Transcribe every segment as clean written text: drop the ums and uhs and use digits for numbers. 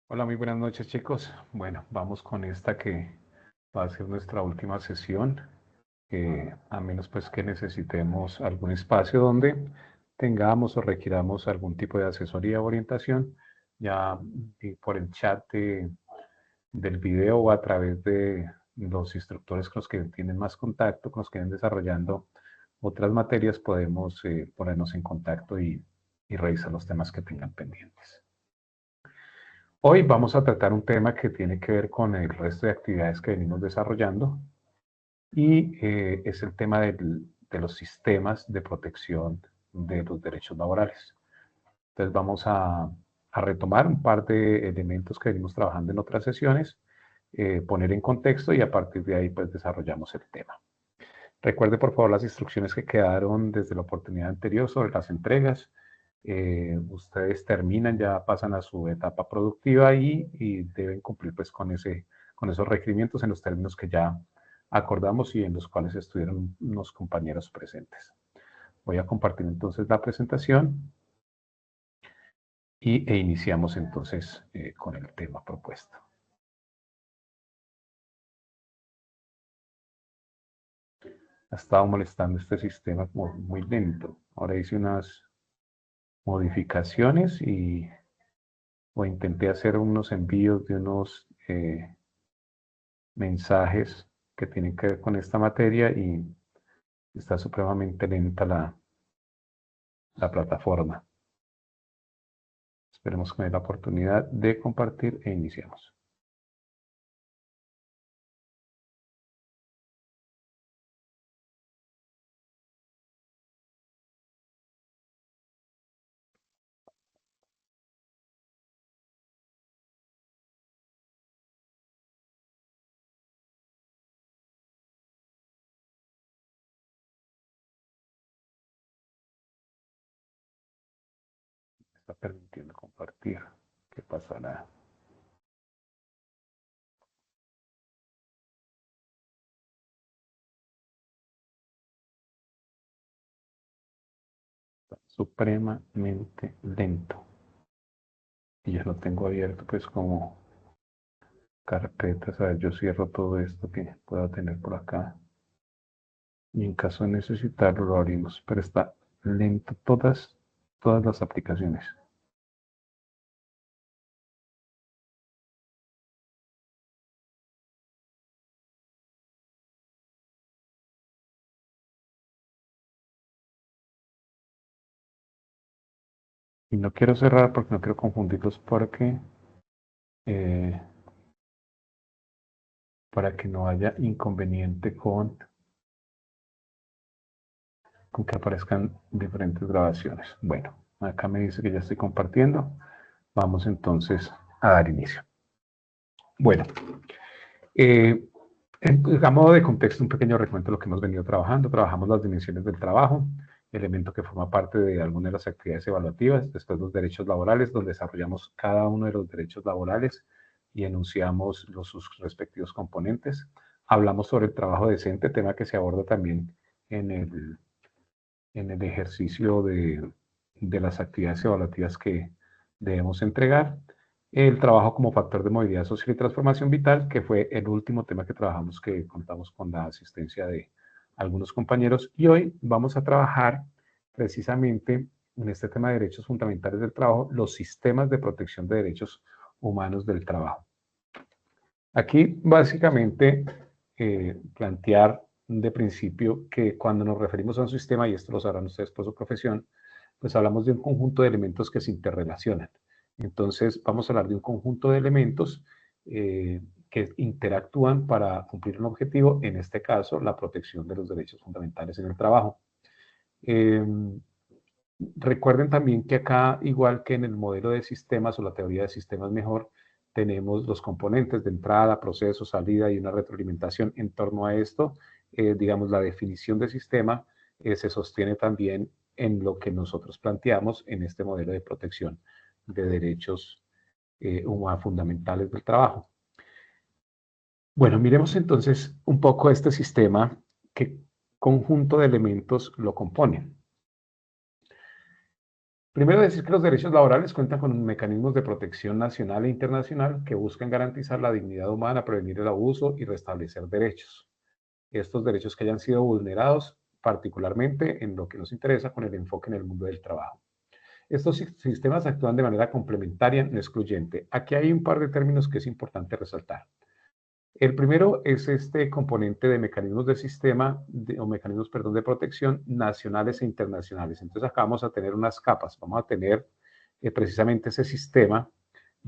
Hola, muy buenas noches, chicos. Bueno, vamos con esta que va a ser nuestra última sesión, a menos pues que necesitemos algún espacio donde tengamos o requiramos algún tipo de asesoría o orientación, ya por el chat del video o a través de los instructores con los que tienen más contacto, con los que vienen desarrollando otras materias, podemos ponernos en contacto y revisar los temas que tengan pendientes. Hoy vamos a tratar un tema que tiene que ver con el resto de actividades que venimos desarrollando y es el tema de los sistemas de protección de los derechos laborales. Entonces vamos a retomar un par de elementos que venimos trabajando en otras sesiones, poner en contexto y a partir de ahí pues desarrollamos el tema. Recuerde por favor las instrucciones que quedaron desde la oportunidad anterior sobre las entregas. Ustedes terminan, ya pasan a su etapa productiva y deben cumplir pues con esos requerimientos en los términos que ya acordamos y en los cuales estuvieron unos compañeros presentes. Voy a compartir entonces la presentación e iniciamos entonces con el tema propuesto. Ha estado molestando este sistema como muy lento. Ahora hice unas modificaciones o intenté hacer unos envíos de unos mensajes que tienen que ver con esta materia y está supremamente lenta la plataforma. Esperemos que me dé la oportunidad de compartir e iniciamos. Está permitiendo compartir. ¿Qué pasará? Está supremamente lento. Y ya lo tengo abierto pues como carpetas. A ver, yo cierro todo esto que pueda tener por acá. Y en caso de necesitarlo lo abrimos. Pero está lento todas las aplicaciones. Y no quiero cerrar porque no quiero confundirlos eh, para que no haya inconveniente con que aparezcan diferentes grabaciones. Bueno, acá me dice que ya estoy compartiendo. Vamos entonces a dar inicio. Bueno, eh, a modo de contexto, un pequeño recuento de lo que hemos venido trabajando. Trabajamos las dimensiones del trabajo, elemento que forma parte de alguna de las actividades evaluativas, después los derechos laborales, donde desarrollamos cada uno de los derechos laborales y enunciamos sus respectivos componentes. Hablamos sobre el trabajo decente, tema que se aborda también en el ejercicio de las actividades evaluativas que debemos entregar. El trabajo como factor de movilidad social y transformación vital, que fue el último tema que trabajamos, que contamos con la asistencia de algunos compañeros. Y hoy vamos a trabajar precisamente en este tema de derechos fundamentales del trabajo, los sistemas de protección de derechos humanos del trabajo. Aquí básicamente plantear de principio que cuando nos referimos a un sistema, y esto lo sabrán ustedes por su profesión, pues hablamos de un conjunto de elementos que se interrelacionan. Entonces vamos a hablar de un conjunto de elementos que interactúan para cumplir un objetivo, en este caso la protección de los derechos fundamentales en el trabajo. Eh, Recuerden también que acá, igual que en el modelo de sistemas o la teoría de sistemas mejor, tenemos los componentes de entrada, proceso, salida y una retroalimentación en torno a esto. Digamos, la definición de sistema se sostiene también en lo que nosotros planteamos en este modelo de protección de derechos humanos fundamentales del trabajo. Bueno, miremos entonces un poco este sistema, qué conjunto de elementos lo componen. Primero decir que los derechos laborales cuentan con mecanismos de protección nacional e internacional que buscan garantizar la dignidad humana, prevenir el abuso y restablecer derechos. Estos derechos que hayan sido vulnerados, particularmente en lo que nos interesa con el enfoque en el mundo del trabajo. Estos sistemas actúan de manera complementaria, no excluyente. Aquí hay un par de términos que es importante resaltar. El primero es este componente de mecanismos de sistema, o mecanismos, perdón, de protección nacionales e internacionales. Entonces acá vamos a tener unas capas. Vamos a tener precisamente ese sistema,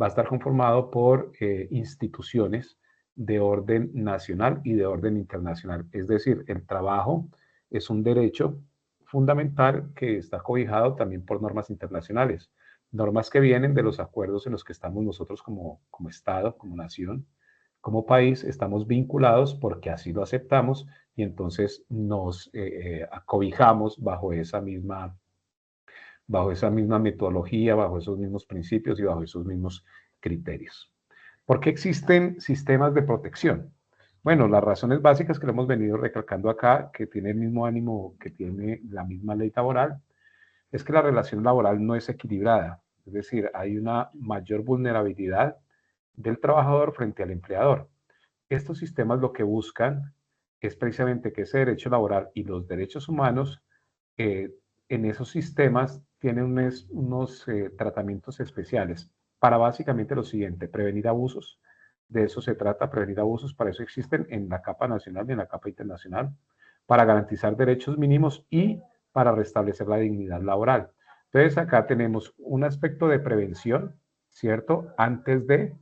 va a estar conformado por instituciones de orden nacional y de orden internacional. Es decir, el trabajo es un derecho fundamental que está cobijado también por normas internacionales, normas que vienen de los acuerdos en los que estamos nosotros como Estado, como nación, como país, estamos vinculados porque así lo aceptamos y entonces nos acobijamos bajo esa misma metodología, bajo esos mismos principios y bajo esos mismos criterios. ¿Por qué existen sistemas de protección? Bueno, las razones básicas que lo hemos venido recalcando acá, que tiene el mismo ánimo que tiene la misma ley laboral, es que la relación laboral no es equilibrada. Es decir, hay una mayor vulnerabilidad del trabajador frente al empleador. Estos sistemas lo que buscan es precisamente que ese derecho laboral y los derechos humanos en esos sistemas tienen unos tratamientos especiales para básicamente lo siguiente, prevenir abusos. De eso se trata, prevenir abusos, para eso existen en la capa nacional y en la capa internacional, para garantizar derechos mínimos y para restablecer la dignidad laboral. Entonces acá tenemos un aspecto de prevención, ¿cierto? Antes de,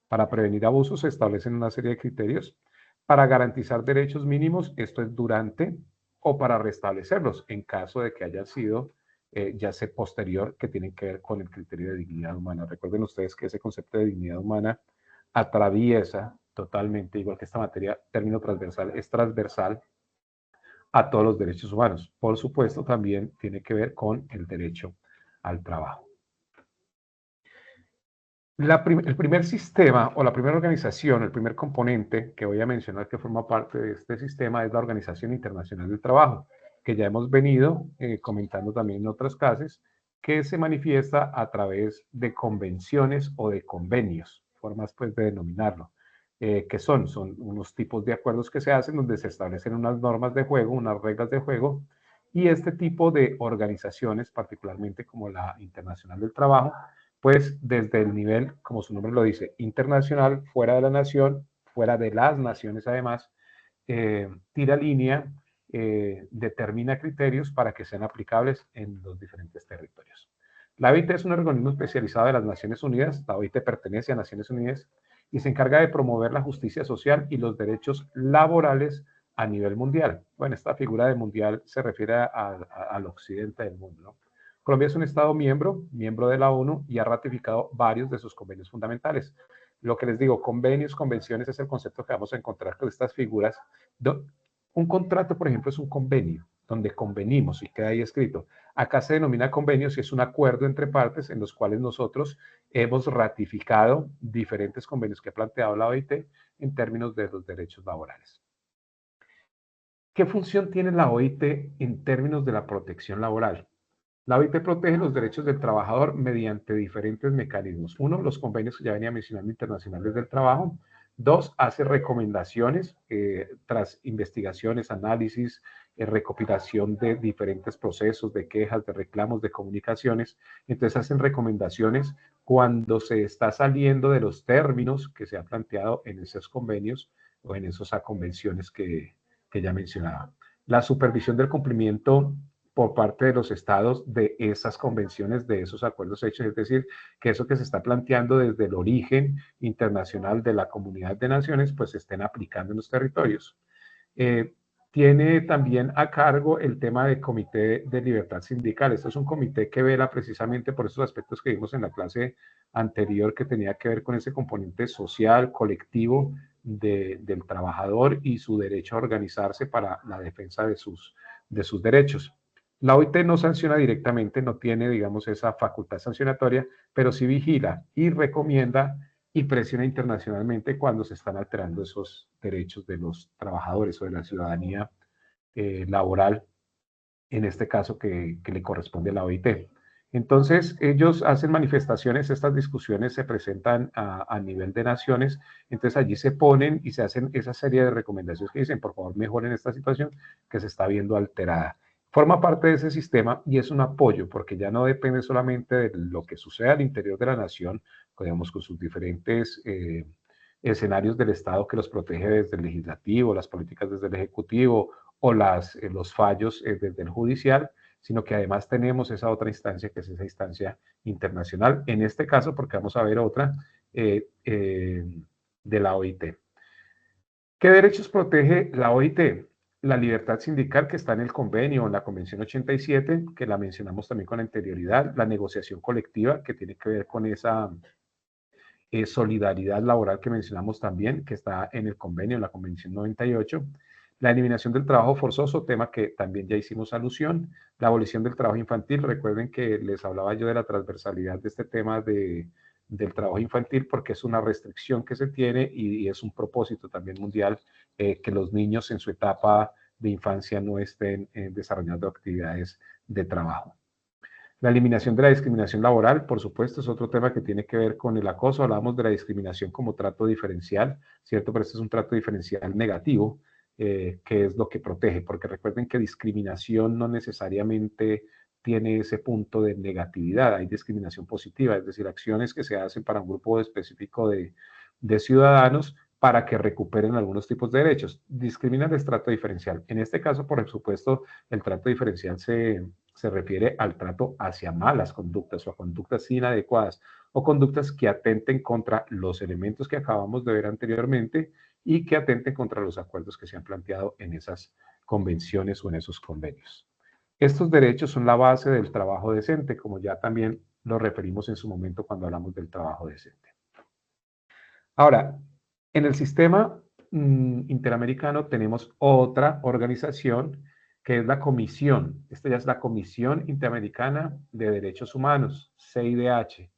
para prevenir abusos se establecen una serie de criterios. Para garantizar derechos mínimos, esto es durante o para restablecerlos en caso de que haya sido ya sea posterior, que tienen que ver con el criterio de dignidad humana. Recuerden ustedes que ese concepto de dignidad humana atraviesa totalmente, igual que esta materia, término transversal, es transversal a todos los derechos humanos. Por supuesto, también tiene que ver con el derecho al trabajo. El primer sistema o la primera organización, el primer componente que voy a mencionar que forma parte de este sistema es la Organización Internacional del Trabajo, que ya hemos venido comentando también en otras clases, que se manifiesta a través de convenciones o de convenios, formas pues de denominarlo. ¿Qué son? Son unos tipos de acuerdos que se hacen donde se establecen unas normas de juego, unas reglas de juego, y este tipo de organizaciones, particularmente como la Internacional del Trabajo, pues desde el nivel, como su nombre lo dice, internacional, fuera de la nación, fuera de las naciones además, tira línea, determina criterios para que sean aplicables en los diferentes territorios. La OIT es un organismo especializado de las Naciones Unidas, la OIT pertenece a Naciones Unidas y se encarga de promover la justicia social y los derechos laborales a nivel mundial. Bueno, esta figura de mundial se refiere al occidente del mundo, ¿no? Colombia es un Estado miembro de la ONU y ha ratificado varios de sus convenios fundamentales. Lo que les digo, convenios, convenciones, es el concepto que vamos a encontrar con estas figuras. Un contrato, por ejemplo, es un convenio, donde convenimos y queda ahí escrito. Acá se denomina convenio si es un acuerdo entre partes en los cuales nosotros hemos ratificado diferentes convenios que ha planteado la OIT en términos de los derechos laborales. ¿Qué función tiene la OIT en términos de la protección laboral? La OIT protege los derechos del trabajador mediante diferentes mecanismos. Uno, los convenios que ya venía mencionando internacionales del trabajo. Dos, hace recomendaciones tras investigaciones, análisis, recopilación de diferentes procesos, de quejas, de reclamos, de comunicaciones. Entonces hacen recomendaciones cuando se está saliendo de los términos que se ha planteado en esos convenios o en esas convenciones que ya mencionaba. La supervisión del cumplimiento por parte de los estados de esas convenciones, de esos acuerdos hechos, es decir, que eso que se está planteando desde el origen internacional de la comunidad de naciones, pues se estén aplicando en los territorios. Tiene también a cargo el tema del Comité de Libertad Sindical. Esto es un comité que vela precisamente por esos aspectos que vimos en la clase anterior, que tenía que ver con ese componente social, colectivo del trabajador y su derecho a organizarse para la defensa de sus derechos. La OIT no sanciona directamente, no tiene, digamos, esa facultad sancionatoria, pero sí vigila y recomienda y presiona internacionalmente cuando se están alterando esos derechos de los trabajadores o de la ciudadanía laboral, en este caso que le corresponde a la OIT. Entonces, ellos hacen manifestaciones, estas discusiones se presentan a nivel de naciones, entonces allí se ponen y se hacen esa serie de recomendaciones que dicen, por favor, mejoren esta situación que se está viendo alterada. Forma parte de ese sistema y es un apoyo, porque ya no depende solamente de lo que sucede al interior de la nación, digamos, con sus diferentes escenarios del Estado que los protege desde el legislativo, las políticas desde el ejecutivo o los fallos desde el judicial, sino que además tenemos esa otra instancia que es esa instancia internacional, en este caso porque vamos a ver otra de la OIT. ¿Qué derechos protege la OIT? La libertad sindical que está en el convenio, en la Convención 87, que la mencionamos también con anterioridad, la negociación colectiva que tiene que ver con esa solidaridad laboral que mencionamos también, que está en el convenio, en la Convención 98, la eliminación del trabajo forzoso, tema que también ya hicimos alusión, la abolición del trabajo infantil, recuerden que les hablaba yo de la transversalidad de este tema del trabajo infantil, porque es una restricción que se tiene y es un propósito también mundial que los niños en su etapa de infancia no estén desarrollando actividades de trabajo. La eliminación de la discriminación laboral, por supuesto, es otro tema que tiene que ver con el acoso. Hablamos de la discriminación como trato diferencial, ¿cierto? Pero este es un trato diferencial negativo, que es lo que protege, porque recuerden que discriminación no necesariamente tiene ese punto de negatividad, hay discriminación positiva, es decir, acciones que se hacen para un grupo específico de ciudadanos para que recuperen algunos tipos de derechos. Discriminan es trato diferencial. En este caso, por supuesto, el trato diferencial se refiere al trato hacia malas conductas o a conductas inadecuadas o conductas que atenten contra los elementos que acabamos de ver anteriormente y que atenten contra los acuerdos que se han planteado en esas convenciones o en esos convenios. Estos derechos son la base del trabajo decente, como ya también lo referimos en su momento cuando hablamos del trabajo decente. Ahora, en el sistema interamericano tenemos otra organización que es la Comisión. Esta ya es la Comisión Interamericana de Derechos Humanos, CIDH.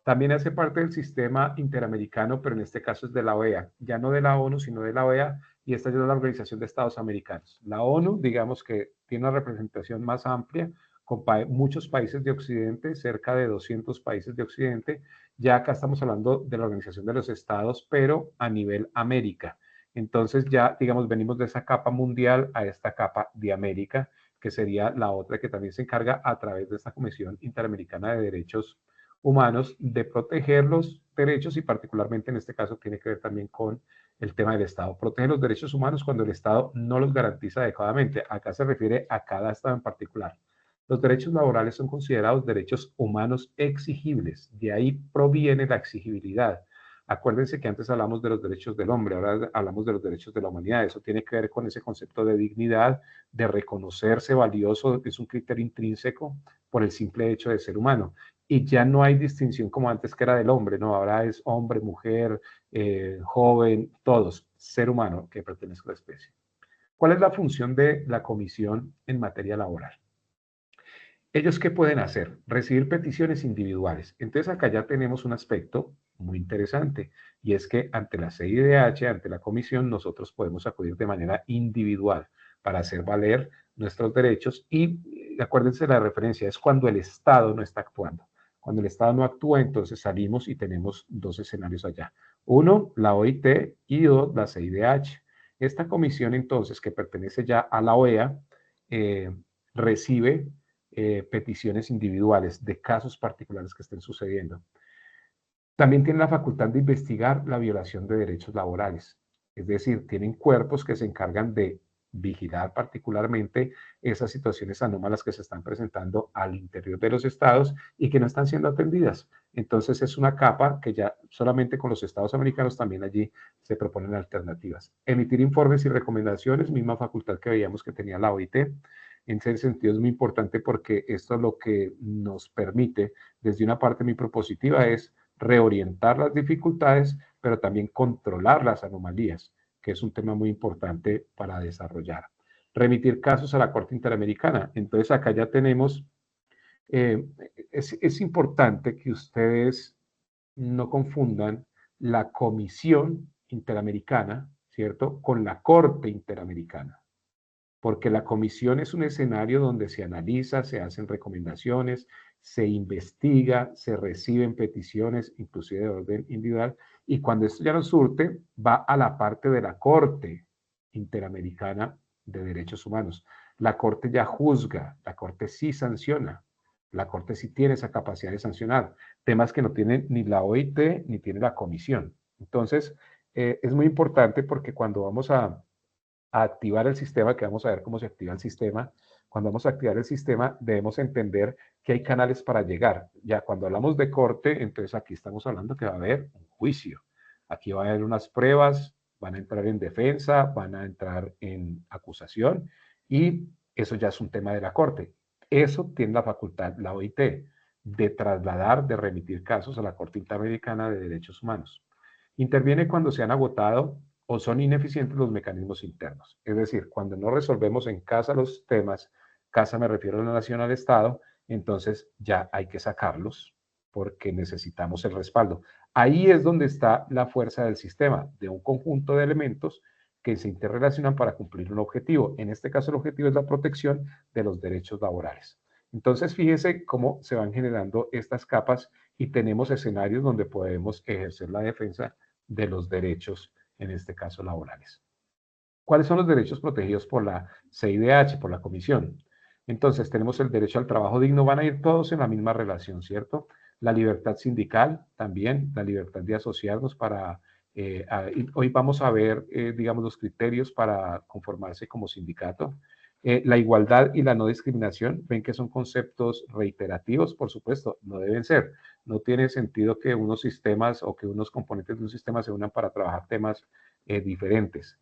También hace parte del sistema interamericano, pero en este caso es de la OEA, ya no de la ONU, sino de la OEA, y esta ya es la Organización de Estados Americanos. La ONU, digamos que tiene una representación más amplia, con muchos países de Occidente, cerca de 200 países de Occidente. Ya acá estamos hablando de la Organización de los Estados, pero a nivel América. Entonces ya, digamos, venimos de esa capa mundial a esta capa de América, que sería la otra que también se encarga a través de esta Comisión Interamericana de Derechos Humanos de proteger los derechos y particularmente en este caso tiene que ver también con el tema del Estado. Protege los derechos humanos cuando el Estado no los garantiza adecuadamente. Acá se refiere a cada Estado en particular. Los derechos laborales son considerados derechos humanos exigibles. De ahí proviene la exigibilidad. Acuérdense que antes hablamos de los derechos del hombre, ahora hablamos de los derechos de la humanidad. Eso tiene que ver con ese concepto de dignidad, de reconocerse valioso, que es un criterio intrínseco por el simple hecho de ser humano. Y ya no hay distinción como antes que era del hombre, no, ahora es hombre, mujer, joven, todos, ser humano que pertenece a la especie. ¿Cuál es la función de la comisión en materia laboral? ¿Ellos qué pueden hacer? Recibir peticiones individuales. Entonces acá ya tenemos un aspecto muy interesante y es que ante la CIDH, ante la comisión, nosotros podemos acudir de manera individual para hacer valer nuestros derechos y acuérdense la referencia, es cuando el Estado no está actuando. Cuando el Estado no actúa, entonces salimos y tenemos dos escenarios allá. Uno, la OIT y dos, la CIDH. Esta comisión entonces que pertenece ya a la OEA recibe peticiones individuales de casos particulares que estén sucediendo. También tienen la facultad de investigar la violación de derechos laborales. Es decir, tienen cuerpos que se encargan de vigilar particularmente esas situaciones anómalas que se están presentando al interior de los estados y que no están siendo atendidas. Entonces es una capa que ya solamente con los estados americanos también allí se proponen alternativas. Emitir informes y recomendaciones, misma facultad que veíamos que tenía la OIT. En ese sentido es muy importante porque esto es lo que nos permite, desde una parte muy propositiva, es reorientar las dificultades, pero también controlar las anomalías, que es un tema muy importante para desarrollar. Remitir casos a la Corte Interamericana. Entonces acá ya tenemos, es importante que ustedes no confundan la Comisión Interamericana, ¿cierto?, con la Corte Interamericana. porque la comisión es un escenario donde se analiza, se hacen recomendaciones, se investiga, se reciben peticiones, inclusive de orden individual, y cuando esto ya no surte, va a la parte de la Corte Interamericana de Derechos Humanos. La Corte ya juzga, la Corte sí sanciona, la Corte sí tiene esa capacidad de sancionar, temas que no tiene ni la OIT ni tiene la Comisión. Entonces, es muy importante porque cuando vamos a activar el sistema, que vamos a ver cómo se activa el sistema, cuando vamos a activar el sistema debemos entender que hay canales para llegar. Ya cuando hablamos de corte, entonces aquí estamos hablando que va a haber un juicio. Aquí va a haber unas pruebas, van a entrar en defensa, van a entrar en acusación y eso ya es un tema de la corte. Eso tiene la facultad, la OIT, de trasladar, de remitir casos a la Corte Interamericana de Derechos Humanos. Interviene cuando se han agotado o son ineficientes los mecanismos internos. Es decir, cuando no resolvemos en casa los temas, casa me refiero a la nación, al Estado, entonces ya hay que sacarlos porque necesitamos el respaldo. Ahí es donde está la fuerza del sistema, de un conjunto de elementos que se interrelacionan para cumplir un objetivo. En este caso, el objetivo es la protección de los derechos laborales. Entonces, fíjese cómo se van generando estas capas y tenemos escenarios donde podemos ejercer la defensa de los derechos, en este caso laborales. ¿Cuáles son los derechos protegidos por la CIDH, por la Comisión? Entonces, tenemos el derecho al trabajo digno, van a ir todos en la misma relación, ¿cierto? La libertad sindical también, la libertad de asociarnos para... hoy vamos a ver, digamos, los criterios para conformarse como sindicato. La igualdad y la no discriminación, ven que son conceptos reiterativos, por supuesto, no deben ser. No tiene sentido que unos sistemas o que unos componentes de un sistema se unan para trabajar temas diferentes.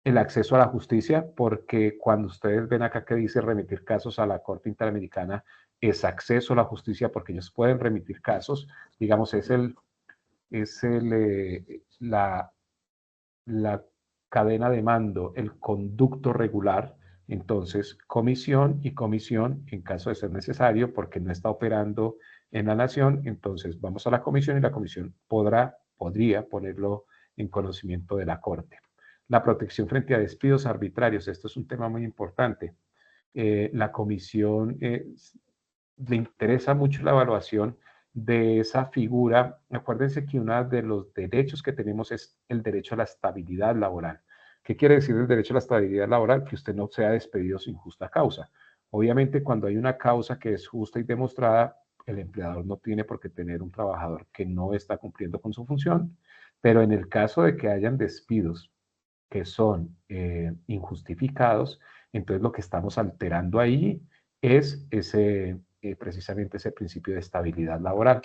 El acceso a la justicia, porque cuando ustedes ven acá que dice remitir casos a la Corte Interamericana, es acceso a la justicia porque ellos pueden remitir casos, digamos, la cadena de mando, el conducto regular. Entonces, comisión y comisión, en caso de ser necesario, porque no está operando en la nación, entonces vamos a la comisión y la comisión podría ponerlo en conocimiento de la Corte. La protección frente a despidos arbitrarios, esto es un tema muy importante. La comisión le interesa mucho la evaluación de esa figura. Acuérdense que uno de los derechos que tenemos es el derecho a la estabilidad laboral. ¿Qué quiere decir el derecho a la estabilidad laboral? Que usted no sea despedido sin justa causa. Obviamente, cuando hay una causa que es justa y demostrada, el empleador no tiene por qué tener un trabajador que no está cumpliendo con su función, pero en el caso de que hayan despidos que son injustificados, entonces lo que estamos alterando ahí es precisamente ese principio de estabilidad laboral.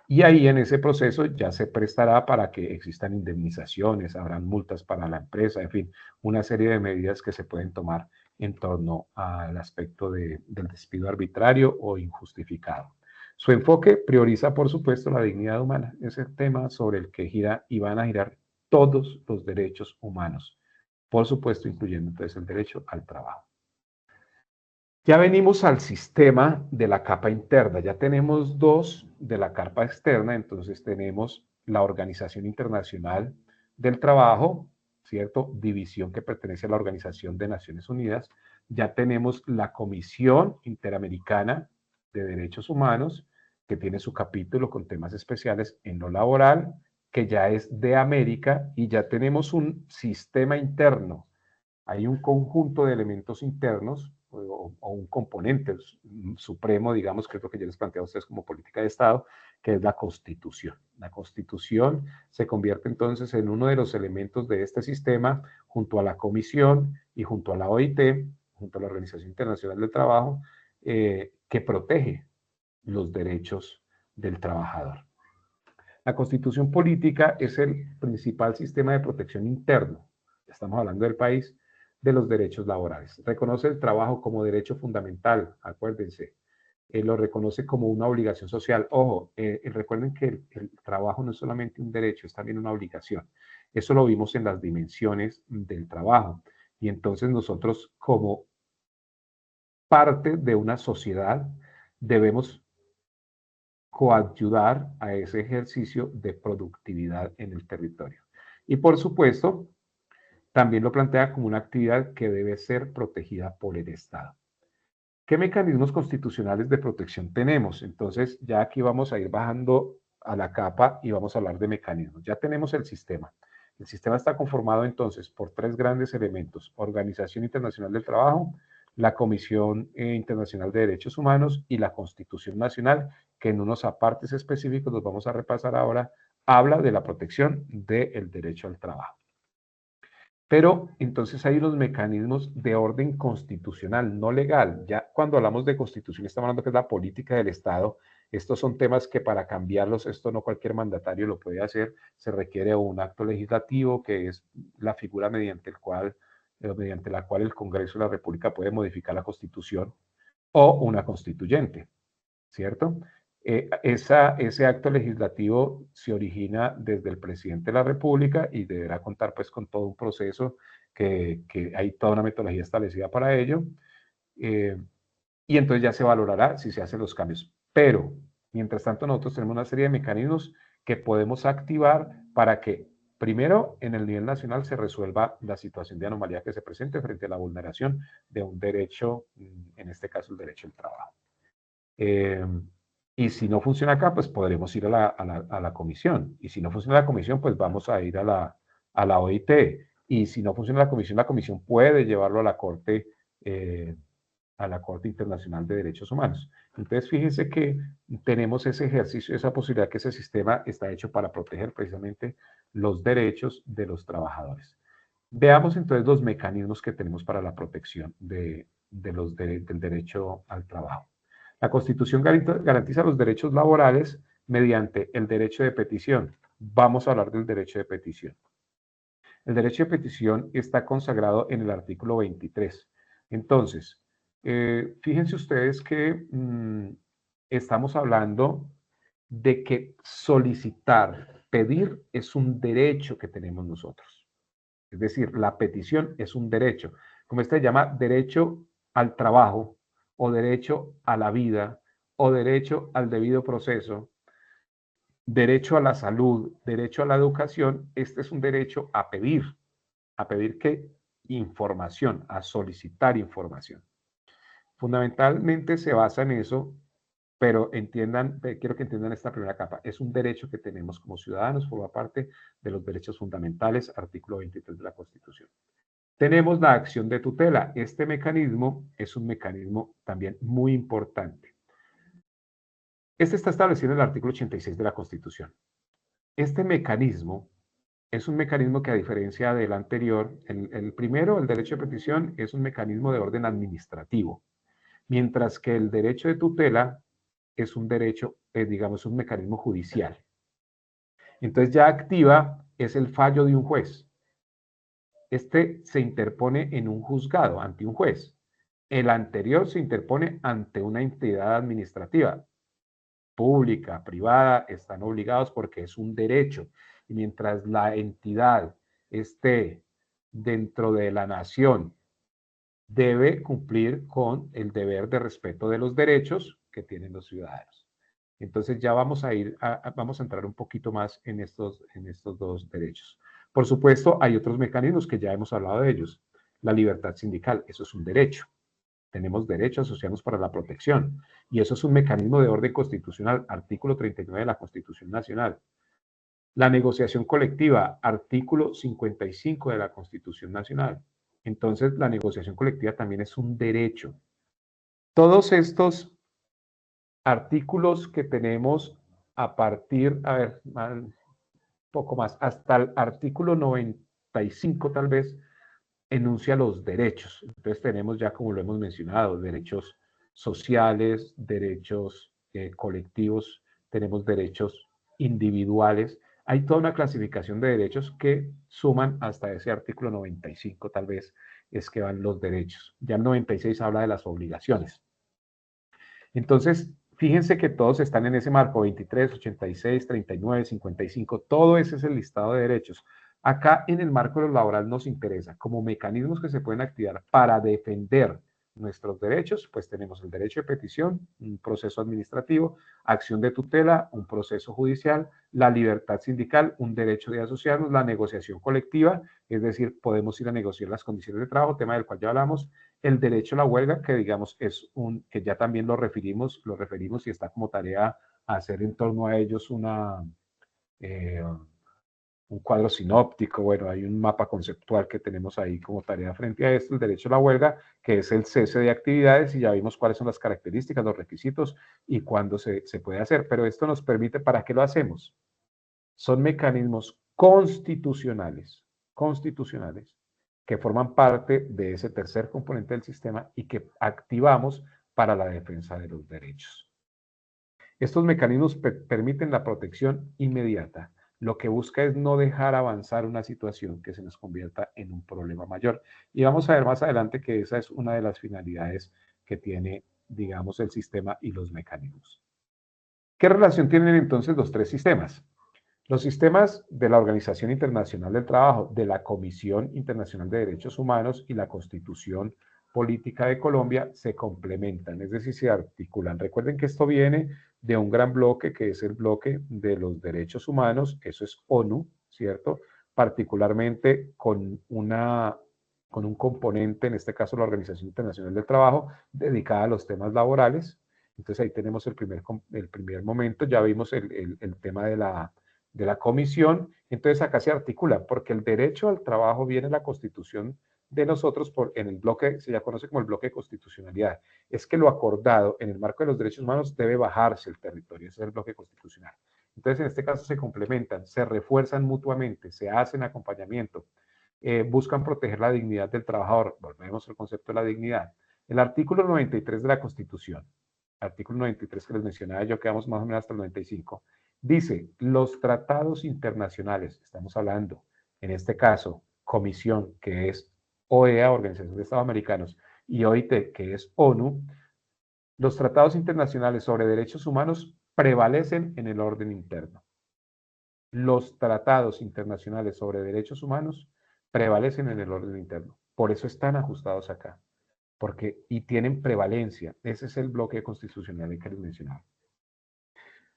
Y ahí en ese proceso ya se prestará para que existan indemnizaciones, habrán multas para la empresa, en fin, una serie de medidas que se pueden tomar en torno al aspecto del despido arbitrario o injustificado. Su enfoque prioriza, por supuesto, la dignidad humana, ese tema sobre el que gira y van a girar todos los derechos humanos, por supuesto, incluyendo entonces el derecho al trabajo. Ya venimos al sistema de la capa interna, ya tenemos dos de la capa externa, entonces tenemos la Organización Internacional del Trabajo, ¿cierto? División que pertenece a la Organización de Naciones Unidas, ya tenemos la Comisión Interamericana de Derechos Humanos, que tiene su capítulo con temas especiales en lo laboral, que ya es de América, y ya tenemos un sistema interno. Hay un conjunto de elementos internos o un componente supremo, digamos, que es lo que yo les planteo a ustedes como política de Estado, que es la Constitución. La Constitución se convierte entonces en uno de los elementos de este sistema junto a la Comisión y junto a la OIT, junto a la Organización Internacional del Trabajo, que protege los derechos del trabajador. La Constitución política es el principal sistema de protección interno, estamos hablando del país, de los derechos laborales. Reconoce el trabajo como derecho fundamental, acuérdense. Lo reconoce como una obligación social. Ojo, recuerden que el trabajo no es solamente un derecho, es también una obligación. Eso lo vimos en las dimensiones del trabajo. Y entonces nosotros como parte de una sociedad debemos coayudar a ese ejercicio de productividad en el territorio. Y por supuesto, también lo plantea como una actividad que debe ser protegida por el Estado. ¿Qué mecanismos constitucionales de protección tenemos? Entonces, ya aquí vamos a ir bajando a la capa y vamos a hablar de mecanismos. Ya tenemos el sistema. El sistema está conformado entonces por tres grandes elementos: Organización Internacional del Trabajo, la Comisión Internacional de Derechos Humanos y la Constitución Nacional, que en unos apartes específicos, los vamos a repasar ahora, habla de la protección del derecho al trabajo. Pero entonces hay unos mecanismos de orden constitucional, no legal. Ya cuando hablamos de constitución estamos hablando que es la política del Estado. Estos son temas que para cambiarlos, esto no cualquier mandatario lo puede hacer. Se requiere un acto legislativo, que es la figura mediante la cual el Congreso de la República puede modificar la Constitución, o una constituyente, ¿cierto? Ese acto legislativo se origina desde el presidente de la República y deberá contar pues con todo un proceso que hay toda una metodología establecida para ello. Y entonces ya se valorará si se hacen los cambios. Pero, mientras tanto, nosotros tenemos una serie de mecanismos que podemos activar para que, primero, en el nivel nacional se resuelva la situación de anomalía que se presente frente a la vulneración de un derecho, en este caso el derecho al trabajo. Y si no funciona acá, pues podremos ir a la comisión. Y si no funciona la comisión, pues vamos a ir a la OIT. Y si no funciona la comisión puede llevarlo a la Corte Internacional de Derechos Humanos. Entonces, fíjense que tenemos ese ejercicio, esa posibilidad, que ese sistema está hecho para proteger precisamente los derechos de los trabajadores. Veamos entonces los mecanismos que tenemos para la protección del derecho al trabajo. La Constitución garantiza los derechos laborales mediante el derecho de petición. Vamos a hablar del derecho de petición. El derecho de petición está consagrado en el artículo 23. Entonces, fíjense ustedes que estamos hablando de que solicitar, pedir, es un derecho que tenemos nosotros. Es decir, la petición es un derecho. Como este se llama derecho al trabajo, o derecho a la vida, o derecho al debido proceso, derecho a la salud, derecho a la educación. Este es un derecho a pedir. ¿A pedir qué? Información, a solicitar información. Fundamentalmente se basa en eso, pero quiero que entiendan esta primera capa. Es un derecho que tenemos como ciudadanos, forma parte de los derechos fundamentales, artículo 23 de la Constitución. Tenemos la acción de tutela. Este mecanismo es un mecanismo también muy importante. Este está establecido en el artículo 86 de la Constitución. Este mecanismo es un mecanismo que, a diferencia del anterior, el primero, el derecho de petición, es un mecanismo de orden administrativo, mientras que el derecho de tutela es un derecho, digamos, un mecanismo judicial. Entonces ya activa es el fallo de un juez. Este se interpone en un juzgado, ante un juez. El anterior se interpone ante una entidad administrativa, pública, privada, están obligados porque es un derecho. Y mientras la entidad esté dentro de la nación, debe cumplir con el deber de respeto de los derechos que tienen los ciudadanos. Entonces ya vamos a entrar un poquito más en estos dos derechos. Por supuesto, hay otros mecanismos que ya hemos hablado de ellos. La libertad sindical, eso es un derecho. Tenemos derecho a asociarnos para la protección. Y eso es un mecanismo de orden constitucional, artículo 39 de la Constitución Nacional. La negociación colectiva, artículo 55 de la Constitución Nacional. Entonces, la negociación colectiva también es un derecho. Todos estos artículos que tenemos a partir, a ver, un poco más, hasta el artículo 95 tal vez, enuncia los derechos. Entonces tenemos ya, como lo hemos mencionado, derechos sociales, derechos colectivos, tenemos derechos individuales. Hay toda una clasificación de derechos que suman hasta ese artículo 95, tal vez es que van los derechos. Ya el 96 habla de las obligaciones. Entonces, fíjense que todos están en ese marco: 23, 86, 39, 55, todo ese es el listado de derechos. Acá en el marco de lo laboral nos interesa como mecanismos que se pueden activar para defender nuestros derechos, pues tenemos el derecho de petición, un proceso administrativo, acción de tutela, un proceso judicial, la libertad sindical, un derecho de asociarnos, la negociación colectiva, es decir, podemos ir a negociar las condiciones de trabajo, tema del cual ya hablamos, el derecho a la huelga, que digamos es que ya también lo referimos y está como tarea hacer en torno a ellos un cuadro sinóptico, bueno, hay un mapa conceptual que tenemos ahí como tarea frente a esto, el derecho a la huelga, que es el cese de actividades, y ya vimos cuáles son las características, los requisitos y cuándo se puede hacer, pero esto nos permite, ¿para qué lo hacemos? Son mecanismos constitucionales, que forman parte de ese tercer componente del sistema y que activamos para la defensa de los derechos. Estos mecanismos permiten la protección inmediata. Lo que busca es no dejar avanzar una situación que se nos convierta en un problema mayor. Y vamos a ver más adelante que esa es una de las finalidades que tiene, digamos, el sistema y los mecanismos. ¿Qué relación tienen entonces los tres sistemas? Los sistemas de la Organización Internacional del Trabajo, de la Comisión Internacional de Derechos Humanos y la Constitución Política de Colombia se complementan, es decir, se articulan. Recuerden que esto viene de un gran bloque que es el bloque de los derechos humanos, eso es ONU, ¿cierto? Particularmente con un componente, en este caso la Organización Internacional del Trabajo, dedicada a los temas laborales. Entonces ahí tenemos el primer momento, ya vimos el tema de la comisión, entonces acá se articula, porque el derecho al trabajo viene en la Constitución de nosotros en el bloque, se ya conoce como el bloque de constitucionalidad, es que lo acordado en el marco de los derechos humanos debe bajarse el territorio, ese es el bloque constitucional. Entonces en este caso se complementan, se refuerzan mutuamente, se hacen acompañamiento, buscan proteger la dignidad del trabajador, volvemos al concepto de la dignidad. El artículo 93 de la Constitución, artículo 93 que les mencionaba yo, quedamos más o menos hasta el 95, dice, los tratados internacionales, estamos hablando, en este caso, Comisión, que es OEA, Organización de Estados Americanos, y OIT, que es ONU, los tratados internacionales sobre derechos humanos prevalecen en el orden interno. Los tratados internacionales sobre derechos humanos prevalecen en el orden interno. Por eso están ajustados acá. Y tienen prevalencia. Ese es el bloque constitucional que les mencionaba.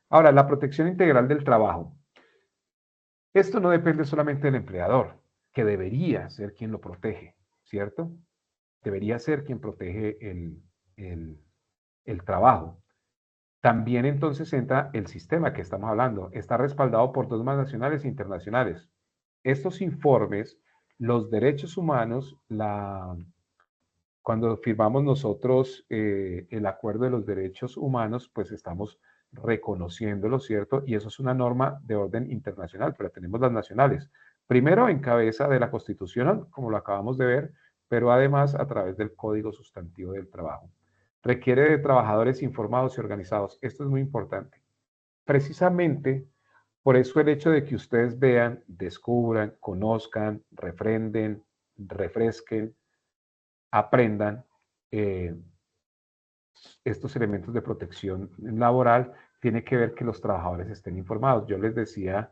Ahora, la protección integral del trabajo. Esto no depende solamente del empleador, que debería ser quien lo protege, ¿cierto? Debería ser quien protege el trabajo. También entonces entra el sistema que estamos hablando. Está respaldado por normas nacionales e internacionales. Estos informes, los derechos humanos, cuando firmamos nosotros el acuerdo de los derechos humanos, pues estamos reconociéndolo, ¿cierto? Y eso es una norma de orden internacional, pero tenemos las nacionales. Primero en cabeza de la Constitución, como lo acabamos de ver, pero además a través del Código Sustantivo del Trabajo. Requiere de trabajadores informados y organizados. Esto es muy importante. Precisamente por eso el hecho de que ustedes vean, descubran, conozcan, refrenden, refresquen, aprendan estos elementos de protección laboral, tiene que ver que los trabajadores estén informados. Yo les decía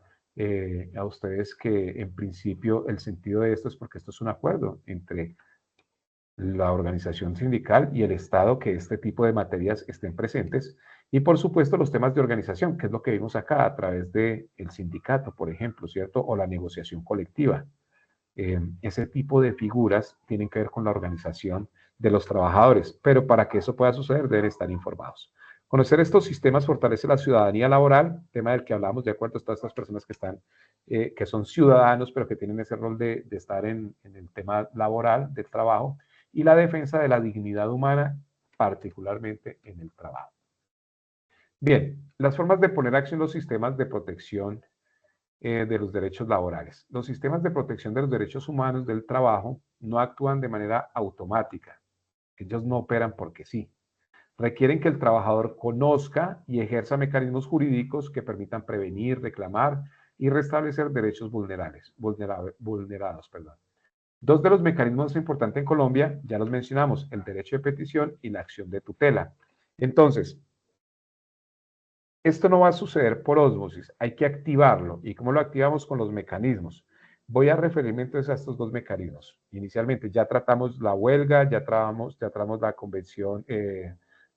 a ustedes que en principio el sentido de esto es porque esto es un acuerdo entre la organización sindical y el Estado, que este tipo de materias estén presentes, y por supuesto los temas de organización, que es lo que vimos acá a través del sindicato, por ejemplo, ¿cierto? O la negociación colectiva. Ese tipo de figuras tienen que ver con la organización de los trabajadores, pero para que eso pueda suceder deben estar informados. Conocer estos sistemas fortalece la ciudadanía laboral, tema del que hablamos, de acuerdo a todas estas personas que son ciudadanos, pero que tienen ese rol de estar en el tema laboral, del trabajo, y la defensa de la dignidad humana, particularmente en el trabajo. Bien, las formas de poner acción en los sistemas de protección de los derechos laborales. Los sistemas de protección de los derechos humanos del trabajo no actúan de manera automática. Ellos no operan porque sí. Requieren que el trabajador conozca y ejerza mecanismos jurídicos que permitan prevenir, reclamar y restablecer derechos vulnerados. Dos de los mecanismos importantes en Colombia, ya los mencionamos, el derecho de petición y la acción de tutela. Entonces, esto no va a suceder por ósmosis, hay que activarlo. ¿Y cómo lo activamos? Con los mecanismos. Voy a referirme entonces a estos dos mecanismos. Inicialmente ya tratamos la huelga, ya tratamos la convención,